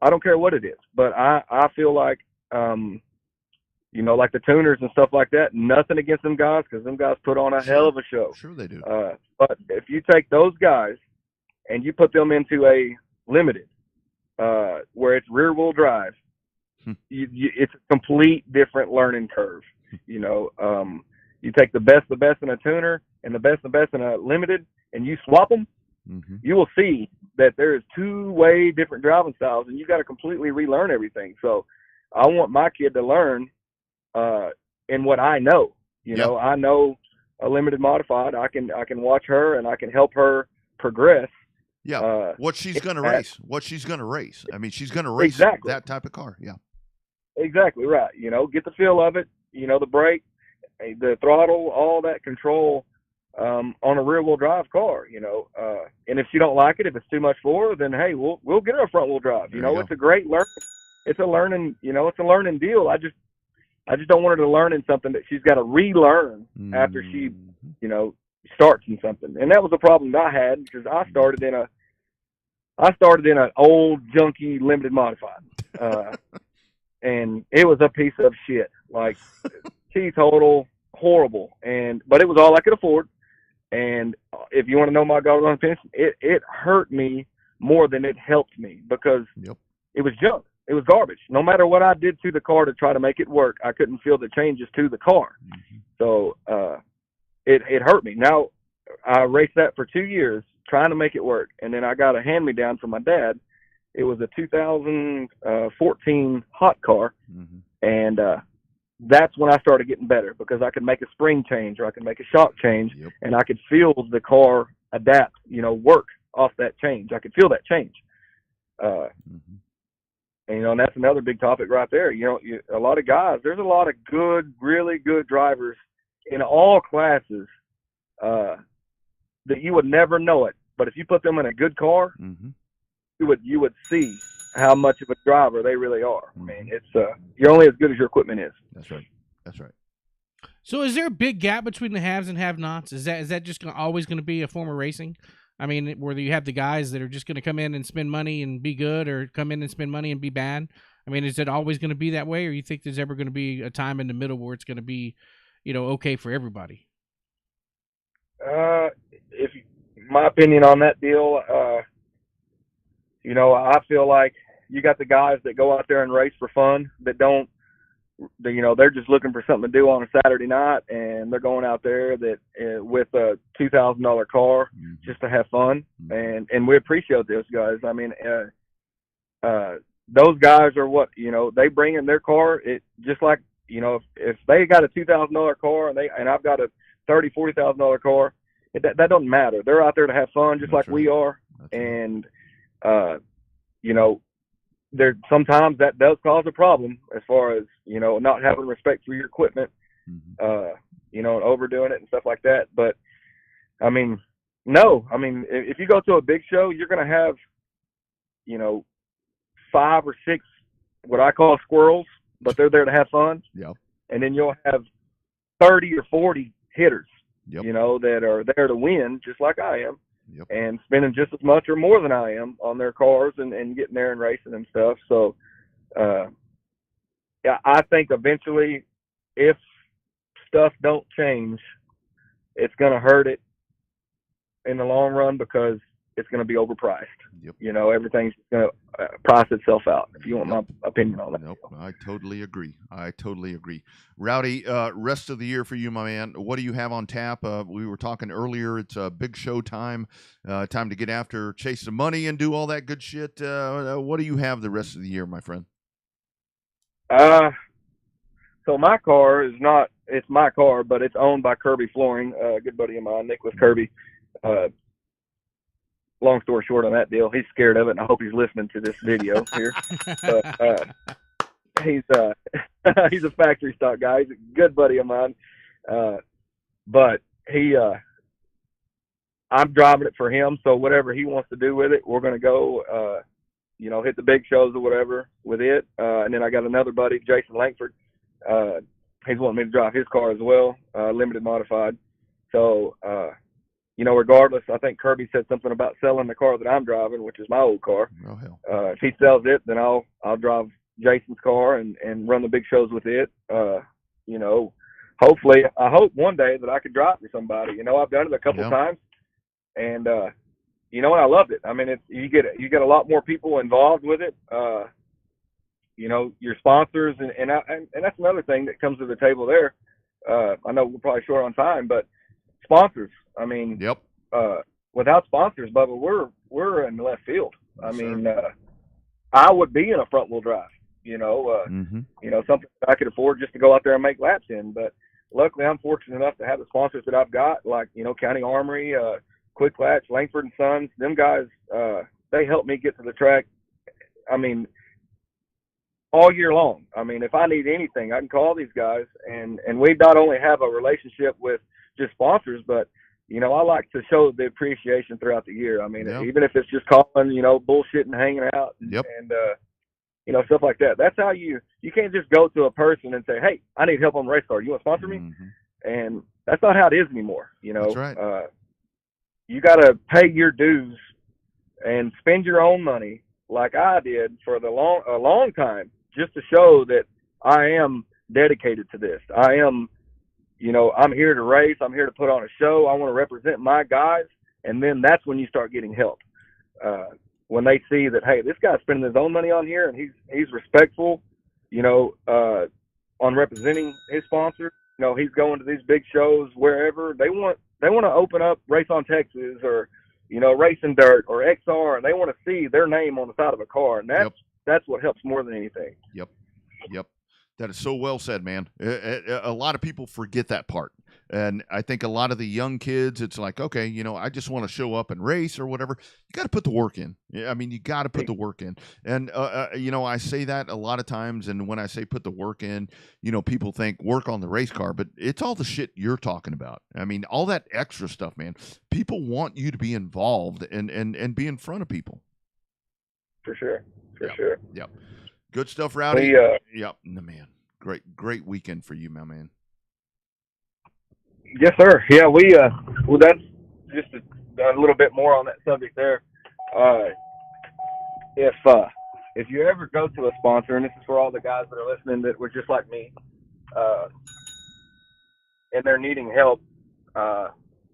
don't care what it is, but I feel like, like the tuners and stuff like that, nothing against them guys because them guys put on a hell of a show. Sure they do. But if you take those guys and you put them into a limited, where it's rear wheel drive, it's a complete different learning curve. You take the best in a tuner and the best in a limited and you swap them, you will see that there's two way different driving styles, and you got to completely relearn everything. So I want my kid to learn in what I know. You know, I know a limited modified. I can watch her and I can help her progress. Yeah, what she's going to race. I mean, she's going to race that type of car. Yeah, exactly right. You know, get the feel of it. You know, the brake, the throttle, all that control on a rear wheel drive car. You know, and if she don't like it, if it's too much for her, then hey, we'll get her a front wheel drive. You know, it's a great learning. It's a learning. You know, it's a learning deal. I just don't want her to learn in something that she's got to relearn after she, you know, starts in something. And that was a problem that I had because I started in an old junky limited modified, and it was a piece of shit, like key total, horrible. But it was all I could afford. And if you want to know my doggone opinion, it hurt me more than it helped me because it was junk. It was garbage. No matter what I did to the car to try to make it work, I couldn't feel the changes to the car. So it hurt me. Now, I raced that for 2 years trying to make it work. And then I got a hand-me-down from my dad. It was a 2014 hot car. And that's when I started getting better because I could make a spring change or I could make a shock change, and I could feel the car adapt, you know, work off that change. I could feel that change. And, you know, and that's another big topic right there. You know, a lot of guys, there's a lot of good, really good drivers in all classes that you would never know it. But if you put them in a good car, you would see how much of a driver they really are. I mean, it's you're only as good as your equipment is. That's right. That's right. So is there a big gap between the haves and have-nots? Is that just always going to be a form of racing? I mean, whether you have the guys that are just going to come in and spend money and be good or come in and spend money and be bad. I mean, is it always going to be that way, or you think there's ever going to be a time in the middle where it's going to be, you know, okay for everybody? My opinion on that deal, you know, I feel like you got the guys that go out there and race for fun that don't, you know, they're just looking for something to do on a Saturday night, and they're going out there that with a $2,000 car just to have fun, and we appreciate those guys. I mean, those guys are what, you know, they bring in their car. It just like, you know, if they got a $2,000 car and I've got a $30,000-$40,000 car, that doesn't matter. They're out there to have fun just like we are, and you know, sometimes that does cause a problem as far as, you know, not having respect for your equipment, you know, and overdoing it and stuff like that. But I mean, no, I mean, if you go to a big show, you're going to have, you know, 5 or 6, what I call squirrels, but they're there to have fun. And then you'll have 30 or 40 hitters, you know, that are there to win just like I am. And spending just as much or more than I am on their cars and getting there and racing and stuff. So, yeah, I think eventually if stuff don't change, it's going to hurt it in the long run because it's going to be overpriced. You know, everything's going to price itself out, if you want my opinion on that. I totally agree. Rowdy, rest of the year for you, my man. What do you have on tap? We were talking earlier. It's a big show time, time to get after, chase some money and do all that good shit. What do you have the rest of the year, my friend? So my car is not, it's my car, but it's owned by Kirby Flooring, a good buddy of mine, Nicholas Kirby. Long story short on that deal, he's scared of it, and I hope he's listening to this video here. He's a factory stock guy. He's a good buddy of mine. But I'm driving it for him, so whatever he wants to do with it, we're going to go, you know, hit the big shows or whatever with it. And then I got another buddy, Jason Langford. He's wanting me to drive his car as well, limited modified. So, you know, regardless, I think Kirby said something about selling the car that I'm driving, which is my old car. Oh, hell. If he sells it, then I'll drive Jason's car and run the big shows with it. You know, hopefully, I hope one day that I could drive for somebody. You know, I've done it a couple times, and you know, and I loved it. I mean, you get a lot more people involved with it. You know, your sponsors, and that's another thing that comes to the table there. I know we're probably short on time, but sponsors. I mean, without sponsors, Bubba, we're in left field. I mean, I would be in a front wheel drive, you know, something I could afford just to go out there and make laps in. But luckily, I'm fortunate enough to have the sponsors that I've got, like, you know, County Armory, Quick Latch, Langford and Sons. Them guys, they help me get to the track. I mean, all year long. I mean, if I need anything, I can call these guys, and we not only have a relationship with just sponsors, but, you know, I like to show the appreciation throughout the year. I mean, even if it's just calling, you know, bullshitting, hanging out, and you know, stuff like that. That's how you can't just go to a person and say, hey, I need help on the race car. You want to sponsor me? And that's not how it is anymore. You know, that's right. You got to pay your dues and spend your own money like I did for a long time, just to show that I am dedicated to this. I am, you know, I'm here to race. I'm here to put on a show. I want to represent my guys. And then that's when you start getting help. When they see that, hey, this guy's spending his own money on here and he's respectful, you know, on representing his sponsor. You know, he's going to these big shows wherever. They want to open up Race on Texas or, you know, Racing Dirt or XR, and they want to see their name on the side of a car. And that's what helps more than anything. Yep. That is so well said, man. A lot of people forget that part. And I think a lot of the young kids, it's like, okay, you know, I just want to show up and race or whatever. You got to put the work in. I mean, you got to put the work in. And, you know, I say that a lot of times. And when I say put the work in, you know, people think work on the race car, but it's all the shit you're talking about. I mean, all that extra stuff, man. People want you to be involved and be in front of people. For sure. For sure. Yep. Good stuff, Rowdy. Yep. No, man. Great weekend for you, my man. Yes, sir. Yeah, well, that's just a little bit more on that subject there. If you ever go to a sponsor, and this is for all the guys that are listening that were just like me, and they're needing help,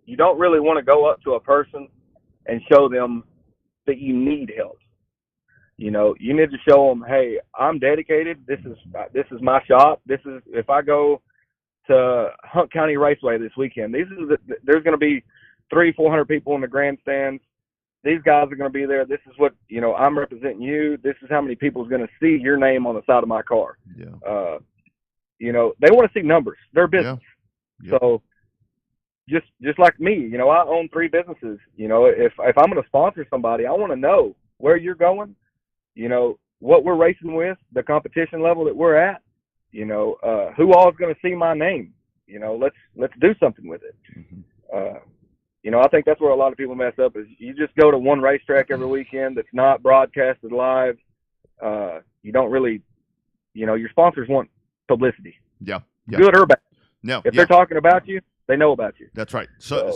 you don't really want to go up to a person and show them that you need help. You know, you need to show them, hey, I'm dedicated. This is my shop. If I go to Hunt County Raceway this weekend, there's going to be 300-400 people in the grandstands. These guys are going to be there. This is what, you know, I'm representing you. This is how many people is going to see your name on the side of my car. Yeah. You know, they want to see numbers. They're business. Yeah. So just like me, you know, I own 3 businesses. You know, if I'm going to sponsor somebody, I want to know where you're going. You know, what we're racing with, the competition level that we're at, you know, who all is going to see my name. You know, let's do something with it. You know, I think that's where a lot of people mess up is you just go to one racetrack every weekend that's not broadcasted live. You don't really, you know, your sponsors want publicity. Yeah. Good or bad. No. If they're talking about you, they know about you. That's right. So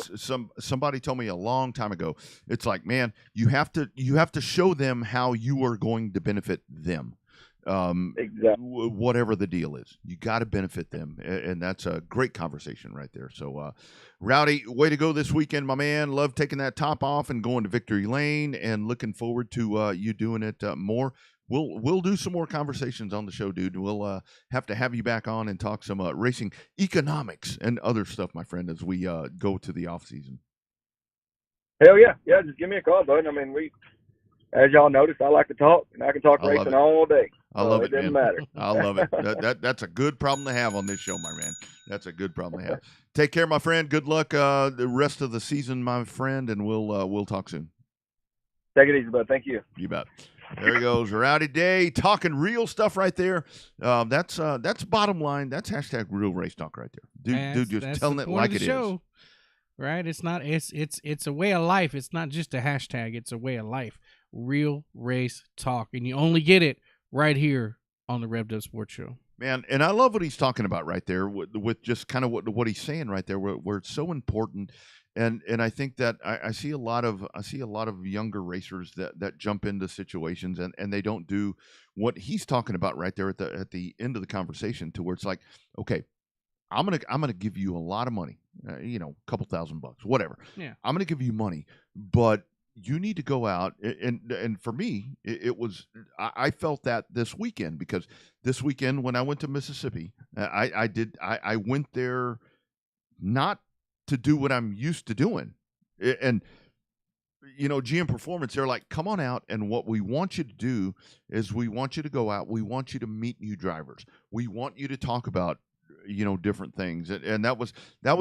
somebody told me a long time ago, it's like, man, you have to show them how you are going to benefit them. Exactly. Whatever the deal is, you got to benefit them. And that's a great conversation right there. So, Rowdy, way to go this weekend, my man. Love taking that top off and going to victory lane and looking forward to you doing it more. We'll do some more conversations on the show, dude. We'll have to have you back on and talk some racing economics and other stuff, my friend, as we go to the off season. Hell yeah. Yeah, just give me a call, bud. I mean, as y'all noticed, I like to talk, and I can talk racing all day. I love it, doesn't man. Matter. I love it. That's a good problem to have on this show, my man. That's a good problem to have. Take care, my friend. Good luck the rest of the season, my friend, and we'll talk soon. Take it easy, bud. Thank you. You bet. There he goes, Rowdy Day, talking real stuff right there. That's bottom line. That's hashtag real race talk right there. Dude, just telling it like it is. Right? It's not. It's a way of life. It's not just a hashtag. It's a way of life. Real race talk, and you only get it right here on the Revved Up Sports Show. Man, and I love what he's talking about right there with just kind of what he's saying right there, where it's so important. And I think that I see a lot of younger racers that jump into situations and they don't do what he's talking about right there at the end of the conversation, to where it's like, okay, I'm gonna give you a lot of money, you know, a couple $1,000, whatever. Yeah, I'm gonna give you money, but you need to go out and for me, I felt that this weekend, because this weekend when I went to Mississippi, I went there not to do what I'm used to doing. And GM Performance, they're like, come on out, and what we want you to do is we want you to go out. We want you to meet new drivers. We want you to talk about different things, and that was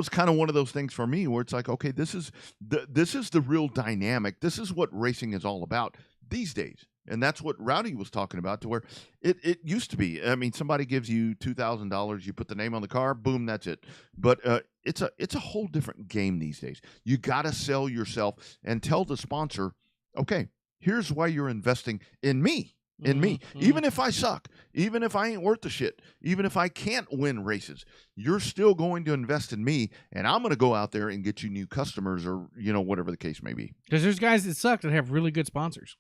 kind of one of those things for me where it's like, okay, this is the real dynamic. This is what racing is all about these days. And that's what Rowdy was talking about, to where it used to be. I mean, somebody gives you $2,000, you put the name on the car, boom, that's it. But it's a whole different game these days. You got to sell yourself and tell the sponsor, okay, here's why you're investing in me. Even if I suck, even if I ain't worth the shit, even if I can't win races, you're still going to invest in me, and I'm going to go out there and get you new customers, or whatever the case may be. Because there's guys that suck that have really good sponsors.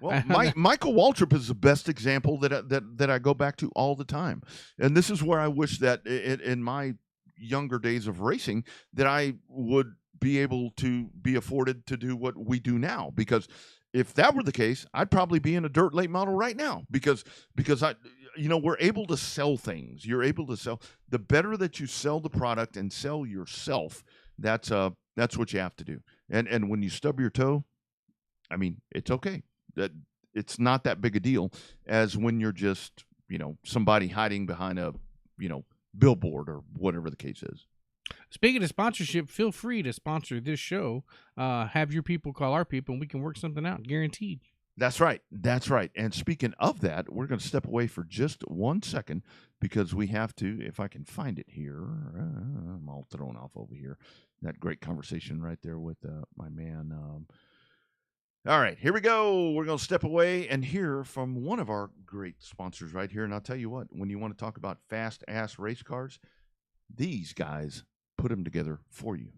Well, Michael Waltrip is the best example that I go back to all the time, and this is where I wish that in my younger days of racing that I would be able to be afforded to do what we do now. Because if that were the case, I'd probably be in a dirt late model right now. Because we're able to sell things. You're able to sell. The better that you sell the product and sell yourself, that's what you have to do. And when you stub your toe, I mean, it's okay. That it's not that big a deal as when you're just, somebody hiding behind a, billboard or whatever the case is. Speaking of sponsorship, feel free to sponsor this show. Have your people call our people, and we can work something out, guaranteed. That's right. That's right. And speaking of that, we're going to step away for just 1 second because we have to, if I can find it here, I'm all thrown off over here. That great conversation right there with my man. All right, here we go. We're going to step away and hear from one of our great sponsors right here. And I'll tell you what, when you want to talk about fast-ass race cars, these guys put them together for you.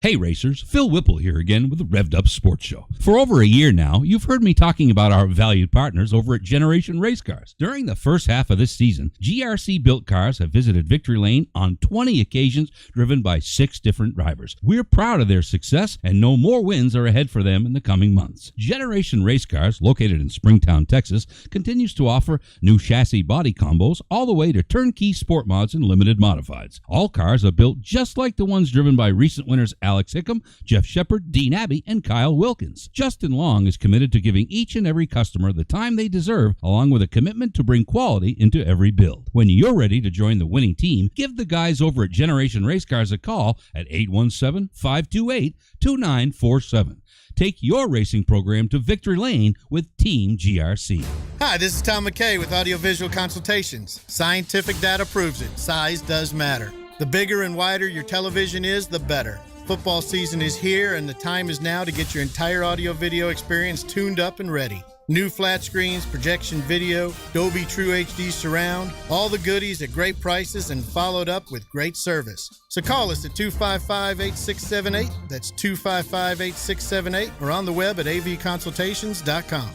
Hey racers, Phil Whipple here again with the Revved Up Sports Show. For over a year now, you've heard me talking about our valued partners over at Generation Race Cars. During the first half of this season, GRC built cars have visited Victory Lane on 20 occasions, driven by 6 different drivers. We're proud of their success and know more wins are ahead for them in the coming months. Generation Race Cars, located in Springtown, Texas, continues to offer new chassis body combos all the way to turnkey sport mods and limited modifieds. All cars are built just like the ones driven by recent winners Alex Hickam, Jeff Shepard, Dean Abbey, and Kyle Wilkins. Justin Long is committed to giving each and every customer the time they deserve, along with a commitment to bring quality into every build. When you're ready to join the winning team, give the guys over at Generation Race Cars a call at 817-528-2947. Take your racing program to victory lane with Team GRC. Hi, this is Tom McKay with Audiovisual Consultations. Scientific data proves it. Size does matter. The bigger and wider your television is, the better. Football season is here, and the time is now to get your entire audio-video experience tuned up and ready. New flat screens, projection video, Dolby True HD surround, all the goodies at great prices and followed up with great service. So call us at 255-8678. That's 255-8678, or on the web at avconsultations.com.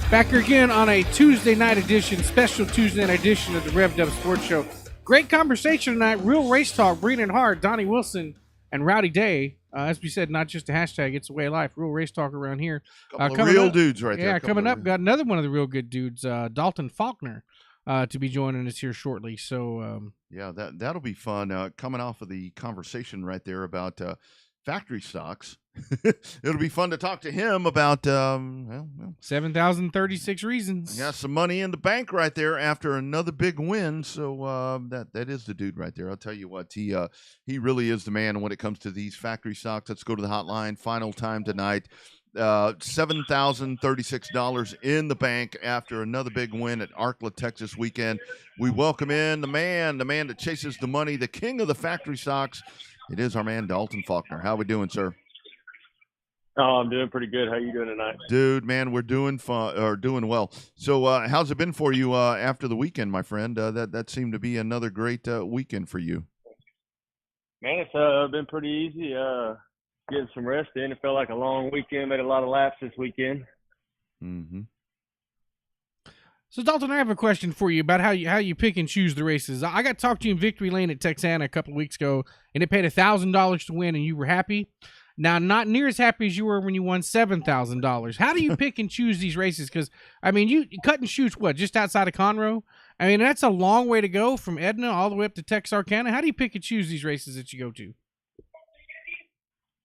Back here again on a Tuesday night edition, special Tuesday night edition of the Revved Up Sports Show. Great conversation tonight. Real race talk. Brennan Hart, Donnie Wilson, and Rowdy Day. As we said, not just a hashtag, it's a way of life. Real race talk around here. Couple of real dudes right there. Yeah, coming up, got another one of the real good dudes, Dalton Faulkner, to be joining us here shortly. So yeah, that'll be fun. Coming off of the conversation right there about factory stocks. It'll be fun to talk to him about 7,036 reasons. Yeah, some money in the bank right there after another big win. So that is the dude right there. I'll tell you what, he really is the man when it comes to these factory stocks. Let's go to the hotline. Final time tonight. $7,036 in the bank after another big win at Arkla, Texas weekend. We welcome in the man that chases the money, the king of the factory stocks. It is our man Dalton Faulkner. How we doing, sir? Oh, I'm doing pretty good. How you doing tonight? Dude, man, we're doing well. So how's it been for you after the weekend, my friend? That seemed to be another great weekend for you. Man, it's been pretty easy. Getting some rest in. It felt like a long weekend. Made a lot of laps this weekend. Mm-hmm. So Dalton, I have a question for you about how you pick and choose the races. I got to talk to you in Victory Lane at Texana a couple of weeks ago, and it paid $1,000 to win, and you were happy. Now, not near as happy as you were when you won $7,000. How do you pick and choose these races? Because, I mean, you cut and shoot, what, just outside of Conroe? I mean, that's a long way to go from Edna all the way up to Texarkana. How do you pick and choose these races that you go to?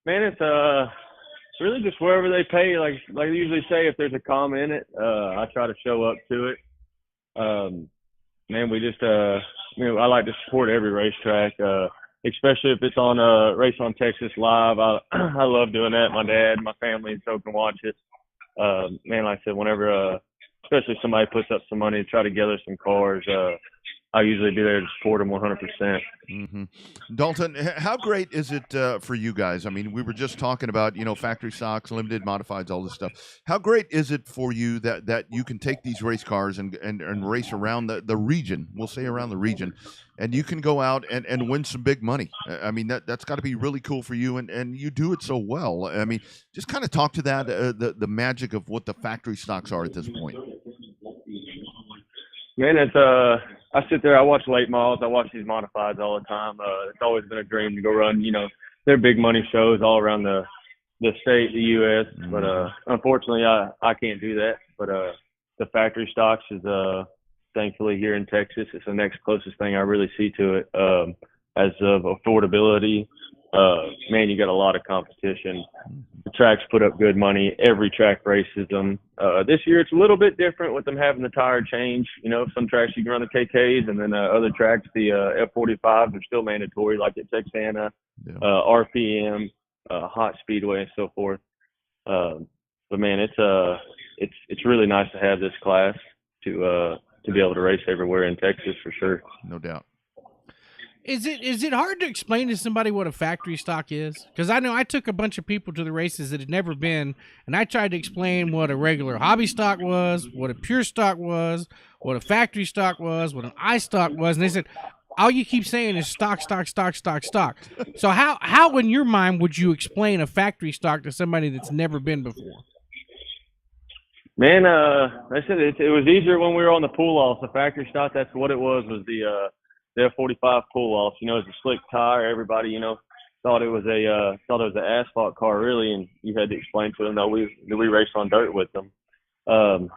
Man, it's really just wherever they pay. Like I usually say, if there's a comma in it, I try to show up to it. Man, we just, I like to support every racetrack, especially if it's on a Race on Texas Live. I love doing that. My dad, my family, and so can watch it. Man, like I said, whenever, especially if somebody puts up some money to try to gather some cars, I usually be there to support them 100%. Mm-hmm. Dalton, how great is it for you guys? I mean, we were just talking about, factory stocks, limited modifieds, all this stuff. How great is it for you that you can take these race cars and race around the region, we'll say around the region, and you can go out and win some big money? I mean, that's got to be really cool for you, and you do it so well. I mean, just kind of talk to that, the magic of what the factory stocks are at this point. Man, it's I sit there, I watch late models, I watch these modifieds all the time. It's always been a dream to go run, they're big money shows all around the state, the U.S. Mm-hmm. But unfortunately, I can't do that. But the factory stocks is thankfully here in Texas. It's the next closest thing I really see to it. As of affordability, man, you got a lot of competition. The tracks put up good money. Every track races them. This year it's a little bit different with them having the tire change. Some tracks you can run the KKs, and then other tracks, the F45s are still mandatory, like at Texana, RPM, Hot Speedway, and so forth. But man, it's really nice to have this class to be able to race everywhere in Texas for sure. No doubt. Is it hard to explain to somebody what a factory stock is? Because I know I took a bunch of people to the races that had never been, and I tried to explain what a regular hobby stock was, what a pure stock was, what a factory stock was, what an iStock was, and they said, all you keep saying is stock, stock, stock, stock, stock. So how in your mind would you explain a factory stock to somebody that's never been before? Man, I said it was easier when we were on the pull-offs. The factory stock, that's what it was the F45 pull-offs. It's a slick tire. Everybody, thought it was an asphalt car, really, and you had to explain to them, no, we raced on dirt with them. But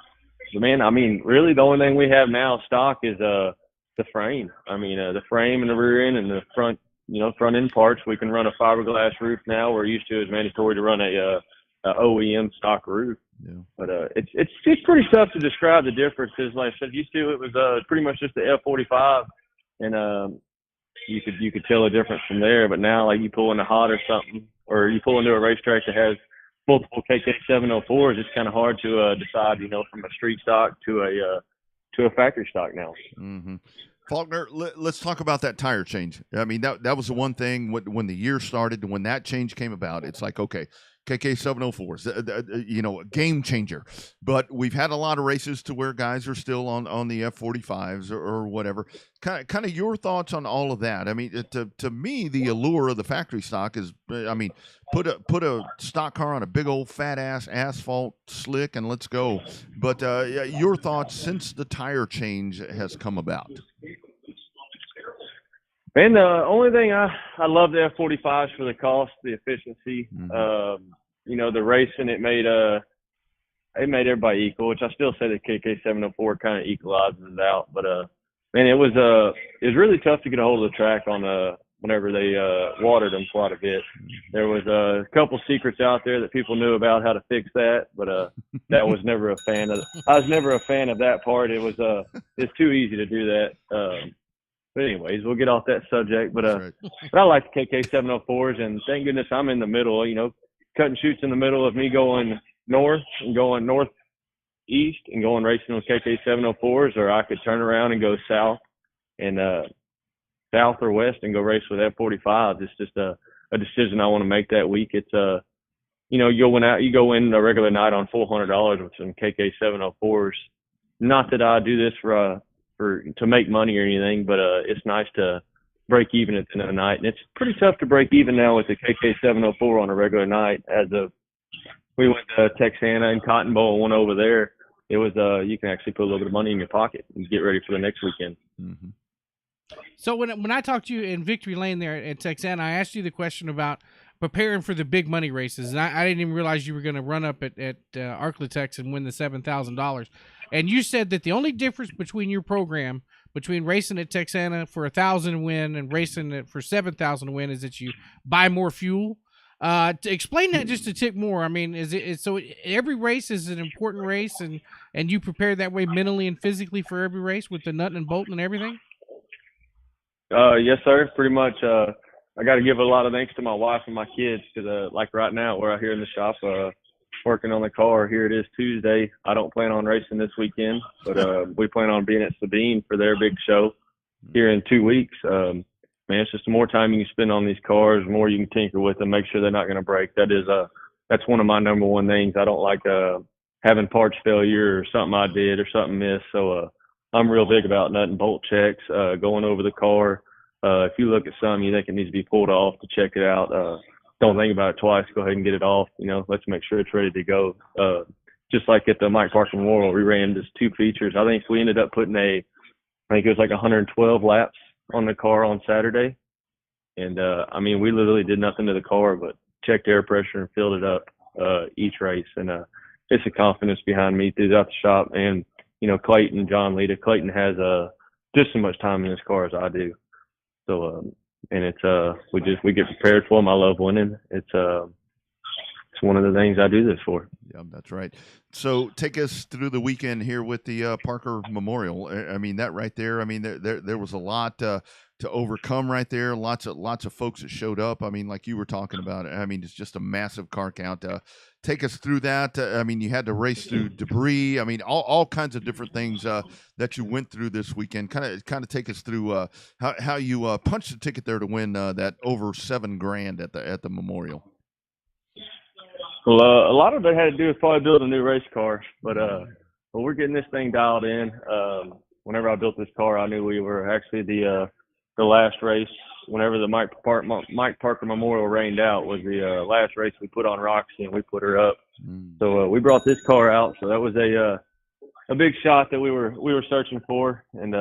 man, I mean, really, the only thing we have now stock is the frame. I mean, the frame and the rear end and the front, front end parts. We can run a fiberglass roof now. We're used to, it's mandatory to run a OEM stock roof. Yeah. But it's pretty tough to describe the differences. Like I said, used to it was pretty much just the F45. And you could tell a difference from there. But now, like, you pull in a hot or something, or you pull into a racetrack that has multiple KK704s, it's kind of hard to decide, from a street stock to a factory stock now. Mm-hmm. Faulkner, let's talk about that tire change. I mean, that was the one thing when the year started, when that change came about, it's like, okay, KK704s, a game changer. But we've had a lot of races to where guys are still on the F45s or whatever. Kind of your thoughts on all of that. I mean, to me, the allure of the factory stock is, I mean, put a stock car on a big old fat ass asphalt slick and let's go. But your thoughts since the tire change has come about. And the only thing I love the F45s for the cost, the efficiency. Mm-hmm. The racing, it made everybody equal, which I still say the KK704 kind of equalizes it out. But man, it was really tough to get a hold of the track on whenever they watered them quite a bit. There was a couple secrets out there that people knew about how to fix that, but that was never a fan of. I was never a fan of that part. It's too easy to do that. But anyways, we'll get off that subject. But right. But I like the KK704s, and thank goodness I'm in the middle. Cut and shoot's in the middle of me going north and going northeast and going racing with KK704s, or I could turn around and go south or west and go race with F45s. It's just a decision I want to make that week. It's you go in a regular night on $400 with some KK704s. Not that I do this to make money or anything, but it's nice to break even at the end of the night. And it's pretty tough to break even now with the KK704 on a regular night. We went to Texana and Cotton Bowl and went over there. it was you can actually put a little bit of money in your pocket and get ready for the next weekend. Mm-hmm. So when I talked to you in Victory Lane there at Texana, I asked you the question about preparing for the big money races, and I didn't even realize you were going to run up at Arklatex and win the $7,000. And you said that the only difference between your program, between racing at Texana for 1,000 win and racing it for 7,000 win, is that you buy more fuel. To explain that just a tick more, I mean, is it so every race is an important race, and you prepare that way mentally and physically for every race with the nut and bolt and everything? Yes, sir. Pretty much. I got to give a lot of thanks to my wife and my kids because, like right now, we're out here in the shop working on the car. Here it is Tuesday. I don't plan on racing this weekend, but we plan on being at Sabine for their big show here in 2 weeks. Man, it's just the more time you can spend on these cars, the more you can tinker with them, make sure they're not going to break. That's one of my number one things. I don't like having parts failure or something I did or something missed. So I'm real big about nut and bolt checks, going over the car. If you look at something you think it needs to be pulled off, to check it out. Don't think about it twice. Go ahead and get it off. Let's make sure it's ready to go. Just like at the Mike Parker Memorial, we ran just 2 features. I think we ended up putting I think it was like 112 laps on the car on Saturday. And, I mean, we literally did nothing to the car but checked air pressure and filled it up each race. And it's a confidence behind me throughout the shop. And, Clayton, John Lita. Clayton has just as much time in his car as I do. So, and it's we get prepared for him. I love winning. It's one of the things I do this for. Yeah, that's right. So take us through the weekend here with the Parker Memorial. I mean, that right there. I mean, there was a lot to overcome right there. Lots of folks that showed up. I mean, like you were talking about. I mean, it's just a massive car count. Take us through that. I mean, you had to race through debris. I mean, all kinds of different things that you went through this weekend. Kind of take us through how you punched the ticket there to win that over $7,000 at the Memorial. Well, a lot of it had to do with probably building a new race car, but we're getting this thing dialed in. Whenever I built this car, I knew we were actually the last race. Whenever the Mike Parker Memorial rained out was the last race we put on Roxy, and we put her up. So we brought this car out. So that was a big shot that we were searching for. And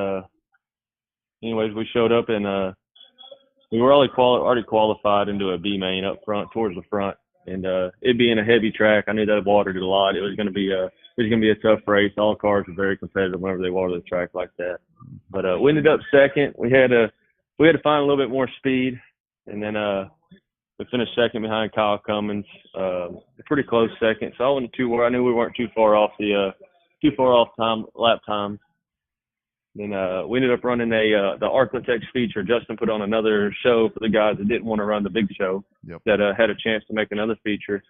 anyways, we showed up, and we were already qualified into a B main up front towards the front. And it being a heavy track, I knew that watered it a lot. It was going to be a tough race. All cars were very competitive whenever they water the track like that. But we ended up second. We had to find a little bit more speed, and then we finished second behind Kyle Cummins. A pretty close second. So I wasn't too worried. I knew we weren't too far off lap time. Then we ended up running the Arklatex feature. Justin put on another show for the guys that didn't want to run the big show. Yep. That had a chance to make another feature.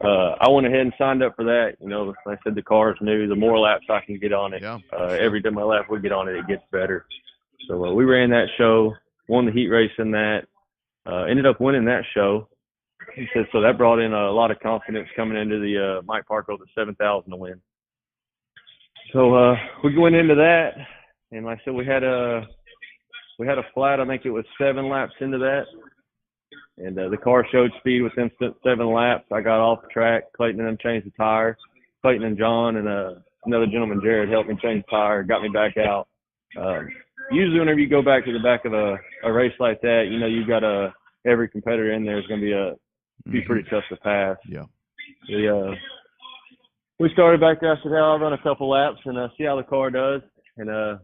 I went ahead and signed up for that. Like I said, the car's new. The more laps I can get on it, every time lap we get on it, it gets better. So we ran that show, won the heat race in that, ended up winning that show. He said, so that brought in a lot of confidence coming into the Mike Parker with the 7,000 to win. So we went into that. And like I said, we had a flat. I think it was 7 laps into that, and the car showed speed within 7 laps. I got off the track. Clayton and them changed the tire. Clayton and John and another gentleman, Jared, helped me change the tire, got me back out. Usually, whenever you go back to the back of a race like that, you've got every competitor in there is going to be pretty tough to pass. Yeah. We started back there. I said, I'll run a couple laps and see how the car does. And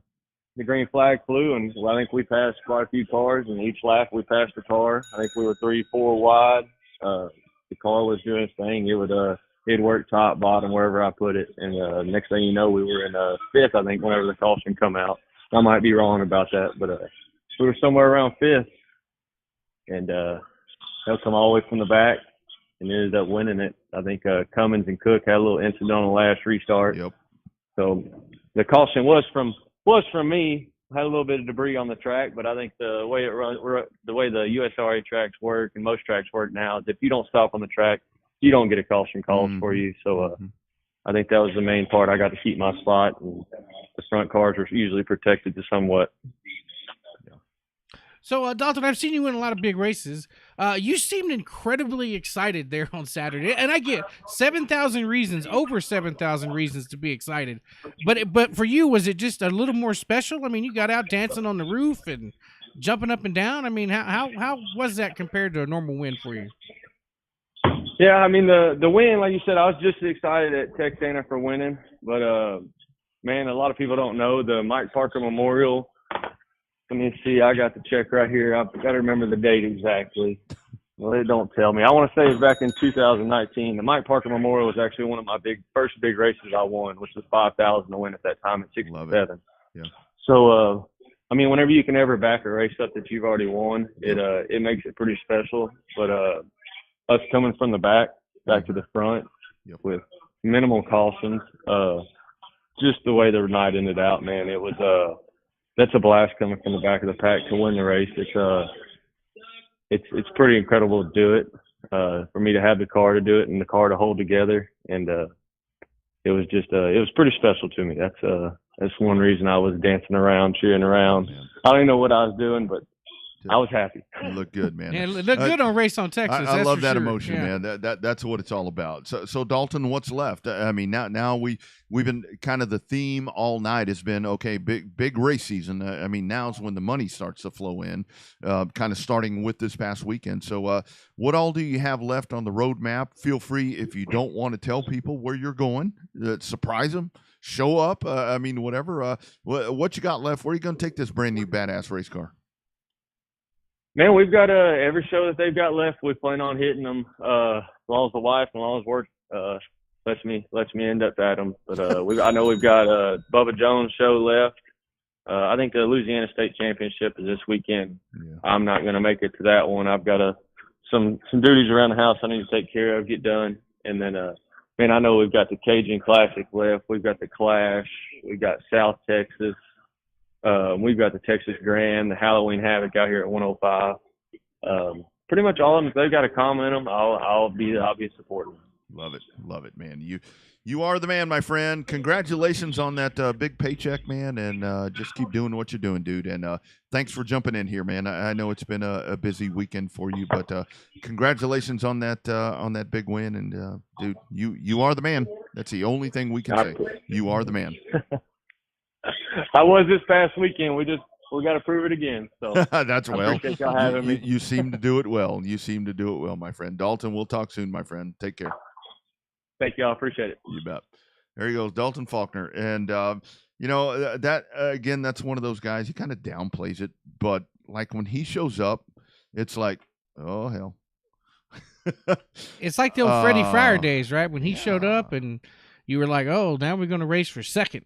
the green flag flew, and I think we passed quite a few cars, and each lap we passed the car. I think we were 3-4 wide. The car was doing its thing. It'd work top, bottom, wherever I put it. And next thing you know, we were in 5th, I think, whenever the caution come out. I might be wrong about that, but we were somewhere around 5th. And they'll come all the way from the back and ended up winning it. I think Cummins and Cook had a little incident on the last restart. Yep. So the caution was from me. Had a little bit of debris on the track, but I think the way the USRA tracks work and most tracks work now is if you don't stop on the track, you don't get a caution called for you. So I think that was the main part. I got to keep my spot, and the front cars were usually protected to somewhat. So, Dalton, I've seen you win a lot of big races. You seemed incredibly excited there on Saturday, and I get 7,000 reasons, over 7,000 reasons to be excited. But for you, was it just a little more special? I mean, you got out dancing on the roof and jumping up and down. I mean, how was that compared to a normal win for you? Yeah, I mean the win, like you said, I was just excited at Texana for winning, but man, a lot of people don't know the Mike Parker Memorial. Let me see, I got the check right here. I've got to remember the date exactly. Well, they don't tell me. I want to say it's back in 2019. The Mike Parker Memorial was actually one of my first big races I won, which was $5,000 to win at that time at 67. Yeah. So, I mean, whenever you can ever back a race up that you've already won, it makes it pretty special. But us coming from the back to the front with minimal cautions, just the way the night ended out, man, it was that's a blast coming from the back of the pack to win the race. It's pretty incredible to do it. For me to have the car to do it and the car to hold together, and it was just it was pretty special to me. That's one reason I was dancing around, cheering around. I don't even know what I was doing, but I was happy. You look good, man. Yeah, it looked good on Race on Texas. I love that sure. emotion, man. That's what it's all about. So Dalton, what's left? I mean, now we've been kind of the theme all night has been okay, big race season. I mean, now's when the money starts to flow in, kind of starting with this past weekend. So what all do you have left on the roadmap? Feel free if you don't want to tell people where you're going, surprise them. Show up. I mean, whatever. What you got left? Where are you going to take this brand new badass race car? Man, we've got every show that they've got left. We plan on hitting them as long as the wife and as long as work lets me end up at them. But I know we've got Bubba Jones show left. I think the Louisiana State Championship is this weekend. Yeah. I'm not going to make it to that one. I've got some duties around the house I need to take care of, get done, and then man, I know we've got the Cajun Classic left. We've got the Clash. We've got South Texas. We've got the Texas Grand, the Halloween Havoc out here at 105. Pretty much all of them. If they've got a comment them, I'll be supporting them. Love it, man. You are the man, my friend. Congratulations on that big paycheck, man, and just keep doing what you're doing, dude. And thanks for jumping in here, man. I know it's been a busy weekend for you, but congratulations on that big win. And dude, you are the man. That's the only thing we can say. You are the man. I was this past weekend. We got to prove it again. So that's well. I appreciate y'all having me. You seem to do it well. My friend. Dalton, we'll talk soon, my friend. Take care. Thank y'all. Appreciate it. You bet. There he goes, Dalton Faulkner. And, that, again, that's one of those guys, he kind of downplays it. But, like, when he shows up, it's like, oh, hell. It's like the old Freddie Fryer days, right? When he showed up and you were like, oh, now we're going to race for second.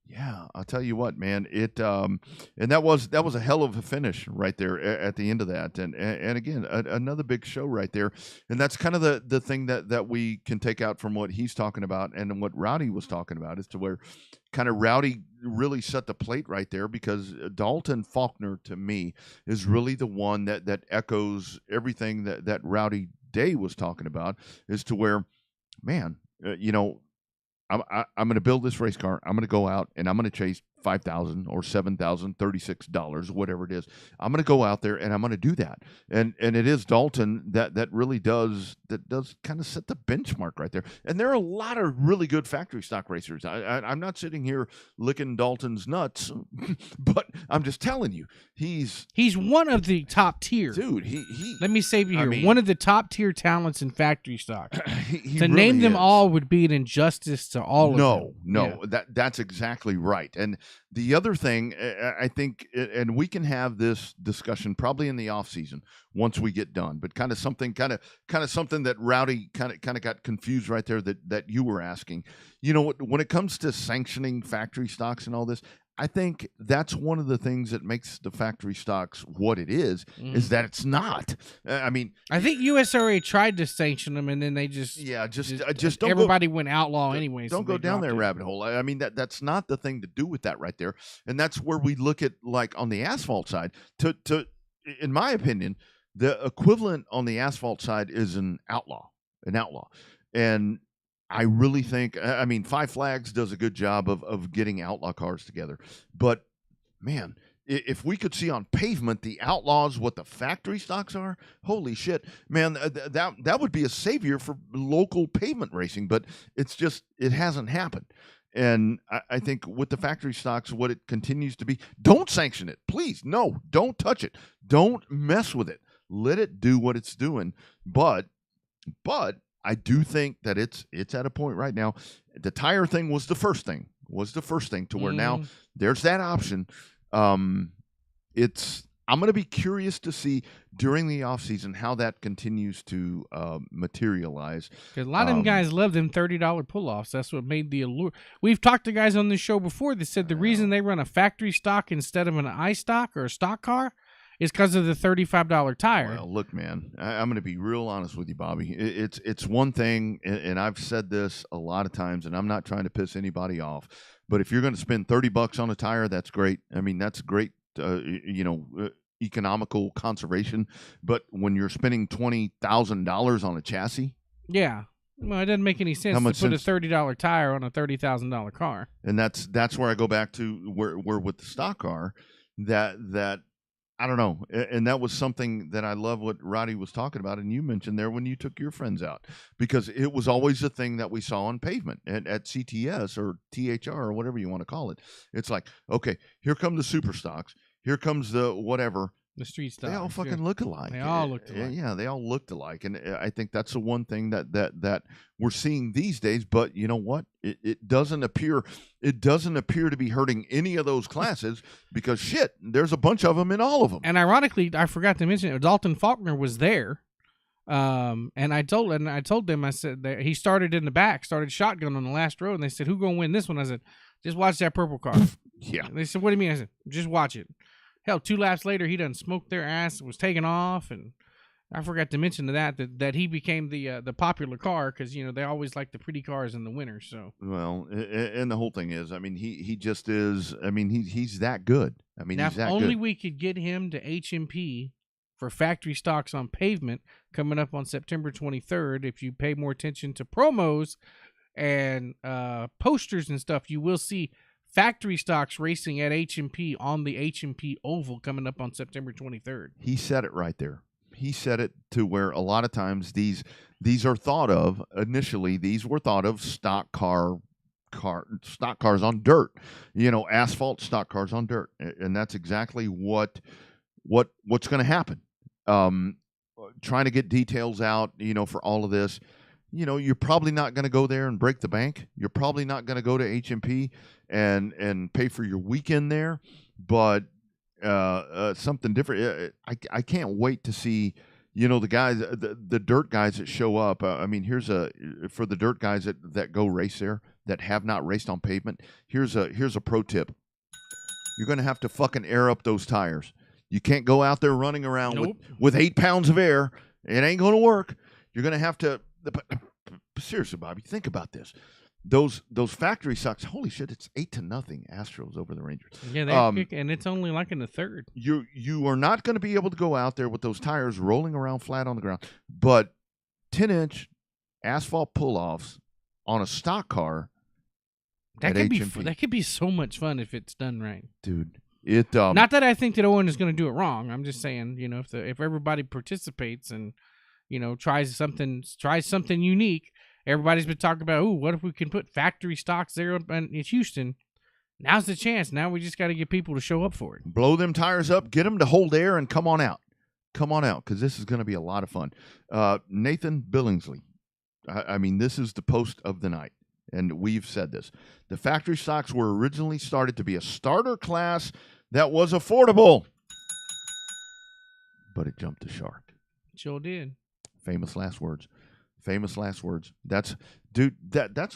Yeah, I'll tell you what, man. It and that was a hell of a finish right there at the end of that, and again another big show right there, and that's kind of the thing that we can take out from what he's talking about and what Rowdy was talking about is to where kind of Rowdy really set the plate right there because Dalton Faulkner to me is really the one that echoes everything that Rowdy Day was talking about is to where, man, I'm going to build this race car. I'm going to go out and I'm going to chase $5,000 or $7,036, whatever it is. I'm going to go out there and I'm going to do that. And it is Dalton that really does kind of set the benchmark right there. And there are a lot of really good factory stock racers. I'm not sitting here licking Dalton's nuts, but I'm just telling you, he's one of the top tier. Dude, let me save you here. One of the top tier talents in factory stock. He to really name them is. all would be an injustice to all of them. No, that's exactly right. And the other thing, I think, and we can have this discussion probably in the off season once we get done, but kind of something that Rowdy kind of got confused right there that you were asking. When it comes to sanctioning factory stocks and all this, I think that's one of the things that makes the factory stocks what it is that it's not. I think USRA tried to sanction them, and then they just don't. Everybody went outlaw anyway. Don't go down that rabbit hole. I mean, that's not the thing to do with that right there, and that's where we look at like on the asphalt side. To in my opinion, the equivalent on the asphalt side is an outlaw, and I really think, Five Flags does a good job of getting outlaw cars together. But, man, if we could see on pavement the Outlaws what the factory stocks are, holy shit, man, that would be a savior for local pavement racing. But it hasn't happened. And I think with the factory stocks, what it continues to be, don't sanction it, please. No, don't touch it. Don't mess with it. Let it do what it's doing. But I do think that it's at a point right now. The tire thing was the first thing to where now there's that option. I'm going to be curious to see during the offseason how that continues to materialize. Because a lot of them guys love them $30 pull-offs. That's what made the allure. We've talked to guys on this show before that said the reason they run a factory stock instead of an iStock or a stock car is because of the $35 tire. Well, look, man, I'm going to be real honest with you, Bobby. It's one thing, and I've said this a lot of times, and I'm not trying to piss anybody off, but if you're going to spend $30 on a tire, that's great. I mean, that's great, economical conservation. But when you're spending $20,000 on a chassis, yeah, well, it doesn't make any sense to put a $30 tire on a $30,000 car. And that's where I go back to where with the stock car that. I don't know. And that was something that I love what Roddy was talking about. And you mentioned there when you took your friends out, because it was always the thing that we saw on pavement at CTS or THR or whatever you want to call it. It's like, okay, here come the super stocks. Here comes the whatever. The street stocks. They all fucking look alike. They all looked alike. Yeah, they all looked alike. And I think that's the one thing that we're seeing these days. But you know what? It doesn't appear to be hurting any of those classes because shit, there's a bunch of them in all of them. And ironically, I forgot to mention it. Dalton Faulkner was there. And I told them, I said that he started in the back, started shotgun on the last row, and they said, "Who gonna win this one?" I said, "Just watch that purple car." Yeah. And they said, "What do you mean?" I said, "Just watch it." Hell, 2 laps later, he done smoked their ass, was taken off, and I forgot to mention to that he became the popular car because they always like the pretty cars in the winter. So well, and the whole thing is, I mean, he just is. I mean, he's that good. I mean, now he's that if only good. we could get him to HMP for factory stocks on pavement coming up on September 23rd. If you pay more attention to promos and posters and stuff, you will see factory stocks racing at HMP on the HMP Oval coming up on September 23rd. He said it right there. He said it to where a lot of times these are thought of initially. These were thought of stock cars on dirt, asphalt stock cars on dirt, and that's exactly what's going to happen. Trying to get details out, for all of this. You're probably not going to go there and break the bank. You're probably not going to go to HMP and pay for your weekend there, but something different. I can't wait to see, the guys, the dirt guys that show up. I mean, for the dirt guys that go race there that have not raced on pavement. Here's a pro tip. You're going to have to fucking air up those tires. You can't go out there running around with 8 pounds of air. It ain't going to work. You're going to have to. But seriously, Bobby, think about this. Those factory stocks, holy shit, it's 8-0 Astros over the Rangers. Yeah, and it's only like in the third. You are not going to be able to go out there with those tires rolling around flat on the ground. But 10-inch asphalt pull-offs on a stock car that could be so much fun if it's done right, dude. Not that I think that Owen is going to do it wrong. I'm just saying, if everybody participates and tries something unique. Everybody's been talking about, what if we can put factory stocks there in Houston? Now's the chance. Now we just got to get people to show up for it. Blow them tires up, get them to hold air, and come on out. Come on out, because this is going to be a lot of fun. Nathan Billingsley. I mean, this is the post of the night, and we've said this. The factory stocks were originally started to be a starter class that was affordable, but it jumped the shark. Sure did. Famous last words. That's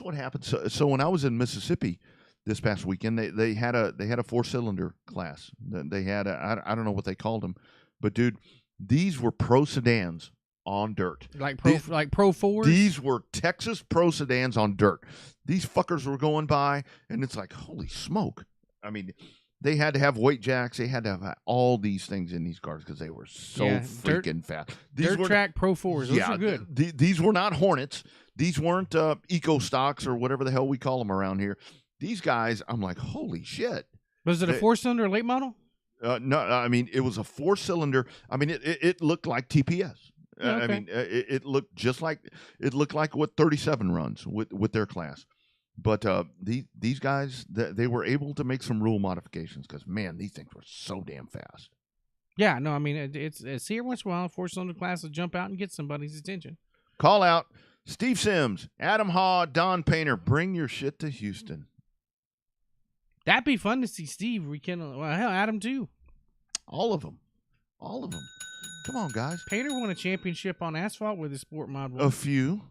what happened. So when I was in Mississippi this past weekend, they had a 4-cylinder class. They had I don't know what they called them, but dude, these were pro sedans on dirt. Like Pro 4s? These were Texas pro sedans on dirt. These fuckers were going by, and it's like, holy smoke. I mean, they had to have weight jacks. They had to have all these things in these cars because they were so freaking fast. Dirt track Pro 4s. Those are good. These were not Hornets. These weren't Eco Stocks or whatever the hell we call them around here. These guys, I'm like, holy shit. Was it a 4-cylinder late model? No, I mean, it was a 4-cylinder. I mean, it looked like TPS. Okay. I mean, it looked just like what 37 runs with their class. But these guys, they were able to make some rule modifications because, man, these things were so damn fast. Yeah, no, I mean, it's here once in a while, 4-cylinder class will jump out and get somebody's attention. Call out Steve Sims, Adam Haw, Don Painter. Bring your shit to Houston. That'd be fun to see Steve rekindle. Well, hell, Adam too. All of them. Come on, guys. Painter won a championship on asphalt with his sport mod. A few,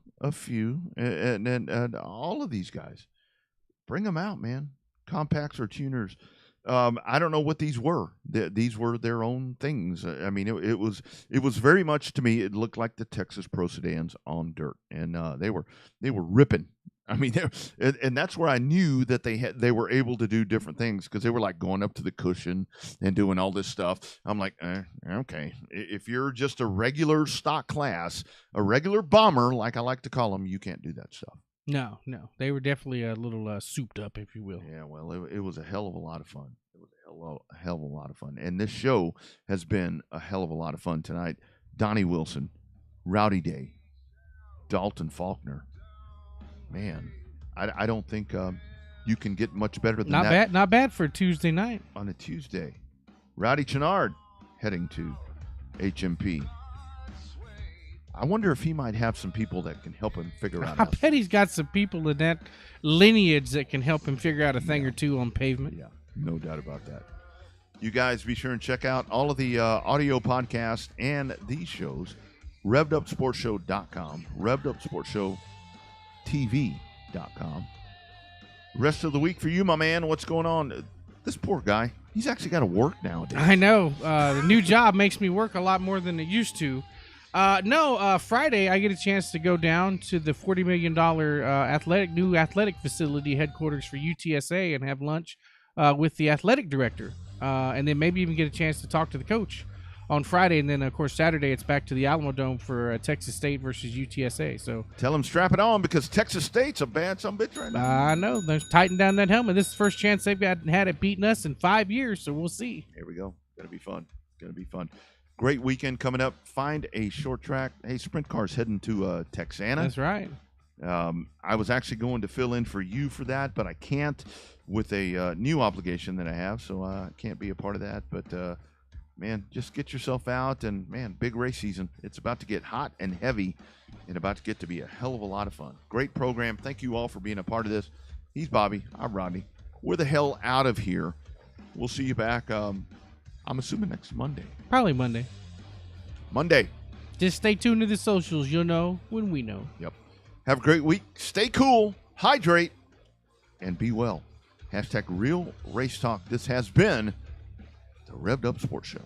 and all of these guys. Bring them out, man. Compacts or tuners. I don't know what these were. These were their own things. I mean, it was very much, to me, it looked like the Texas Pro Sedans on dirt, and they were ripping. I mean, and that's where I knew that they were able to do different things, because they were like going up to the cushion and doing all this stuff. I'm like, okay, if you're just a regular stock class, a regular bomber, like I like to call them, you can't do that stuff. No, they were definitely a little souped up, if you will. Yeah, well, it was a hell of a lot of fun. It was a hell of a lot of fun, and this show has been a hell of a lot of fun tonight. Donnie Wilson, Rowdy Day, Dalton Faulkner. Man, I don't think you can get much better than that. Not bad for a Tuesday night. On a Tuesday. Rowdy Chenard heading to HMP. I wonder if he might have some people that can help him figure out. I bet he's got some people in that lineage that can help him figure out a thing or two on pavement. Yeah, no doubt about that. You guys be sure and check out all of the audio podcasts and these shows. RevvedUpSportsShow.com. RevvedUpSportsShowTV.com. Rest of the week for you, my man. What's going on? This poor guy. He's actually got to work nowadays. I know. The new job makes me work a lot more than it used to. Friday I get a chance to go down to the $40 million new athletic facility headquarters for UTSA and have lunch with the athletic director, and then maybe even get a chance to talk to the coach on Friday. And then, of course, Saturday it's back to the Alamo Dome for Texas State versus UTSA. So tell them strap it on, because Texas State's a bad sumbitch right now. I know. They're tightening down that helmet. This is the first chance they've had it beating us in 5 years, so we'll see. Here we go. Going to be fun. Great weekend coming up. Find a short track. Hey, Sprint Car's heading to Texana. That's right. I was actually going to fill in for you for that, but I can't with a new obligation that I have, so I can't be a part of that. But, man, just get yourself out, and, man, big race season. It's about to get hot and heavy and about to get to be a hell of a lot of fun. Great program. Thank you all for being a part of this. He's Bobby. I'm Rodney. We're the hell out of here. We'll see you back, I'm assuming next Monday. Probably Monday. Just stay tuned to the socials. You'll know when we know. Yep. Have a great week. Stay cool, hydrate, and be well. #Real Race Talk. This has been the Revved Up Sports Show.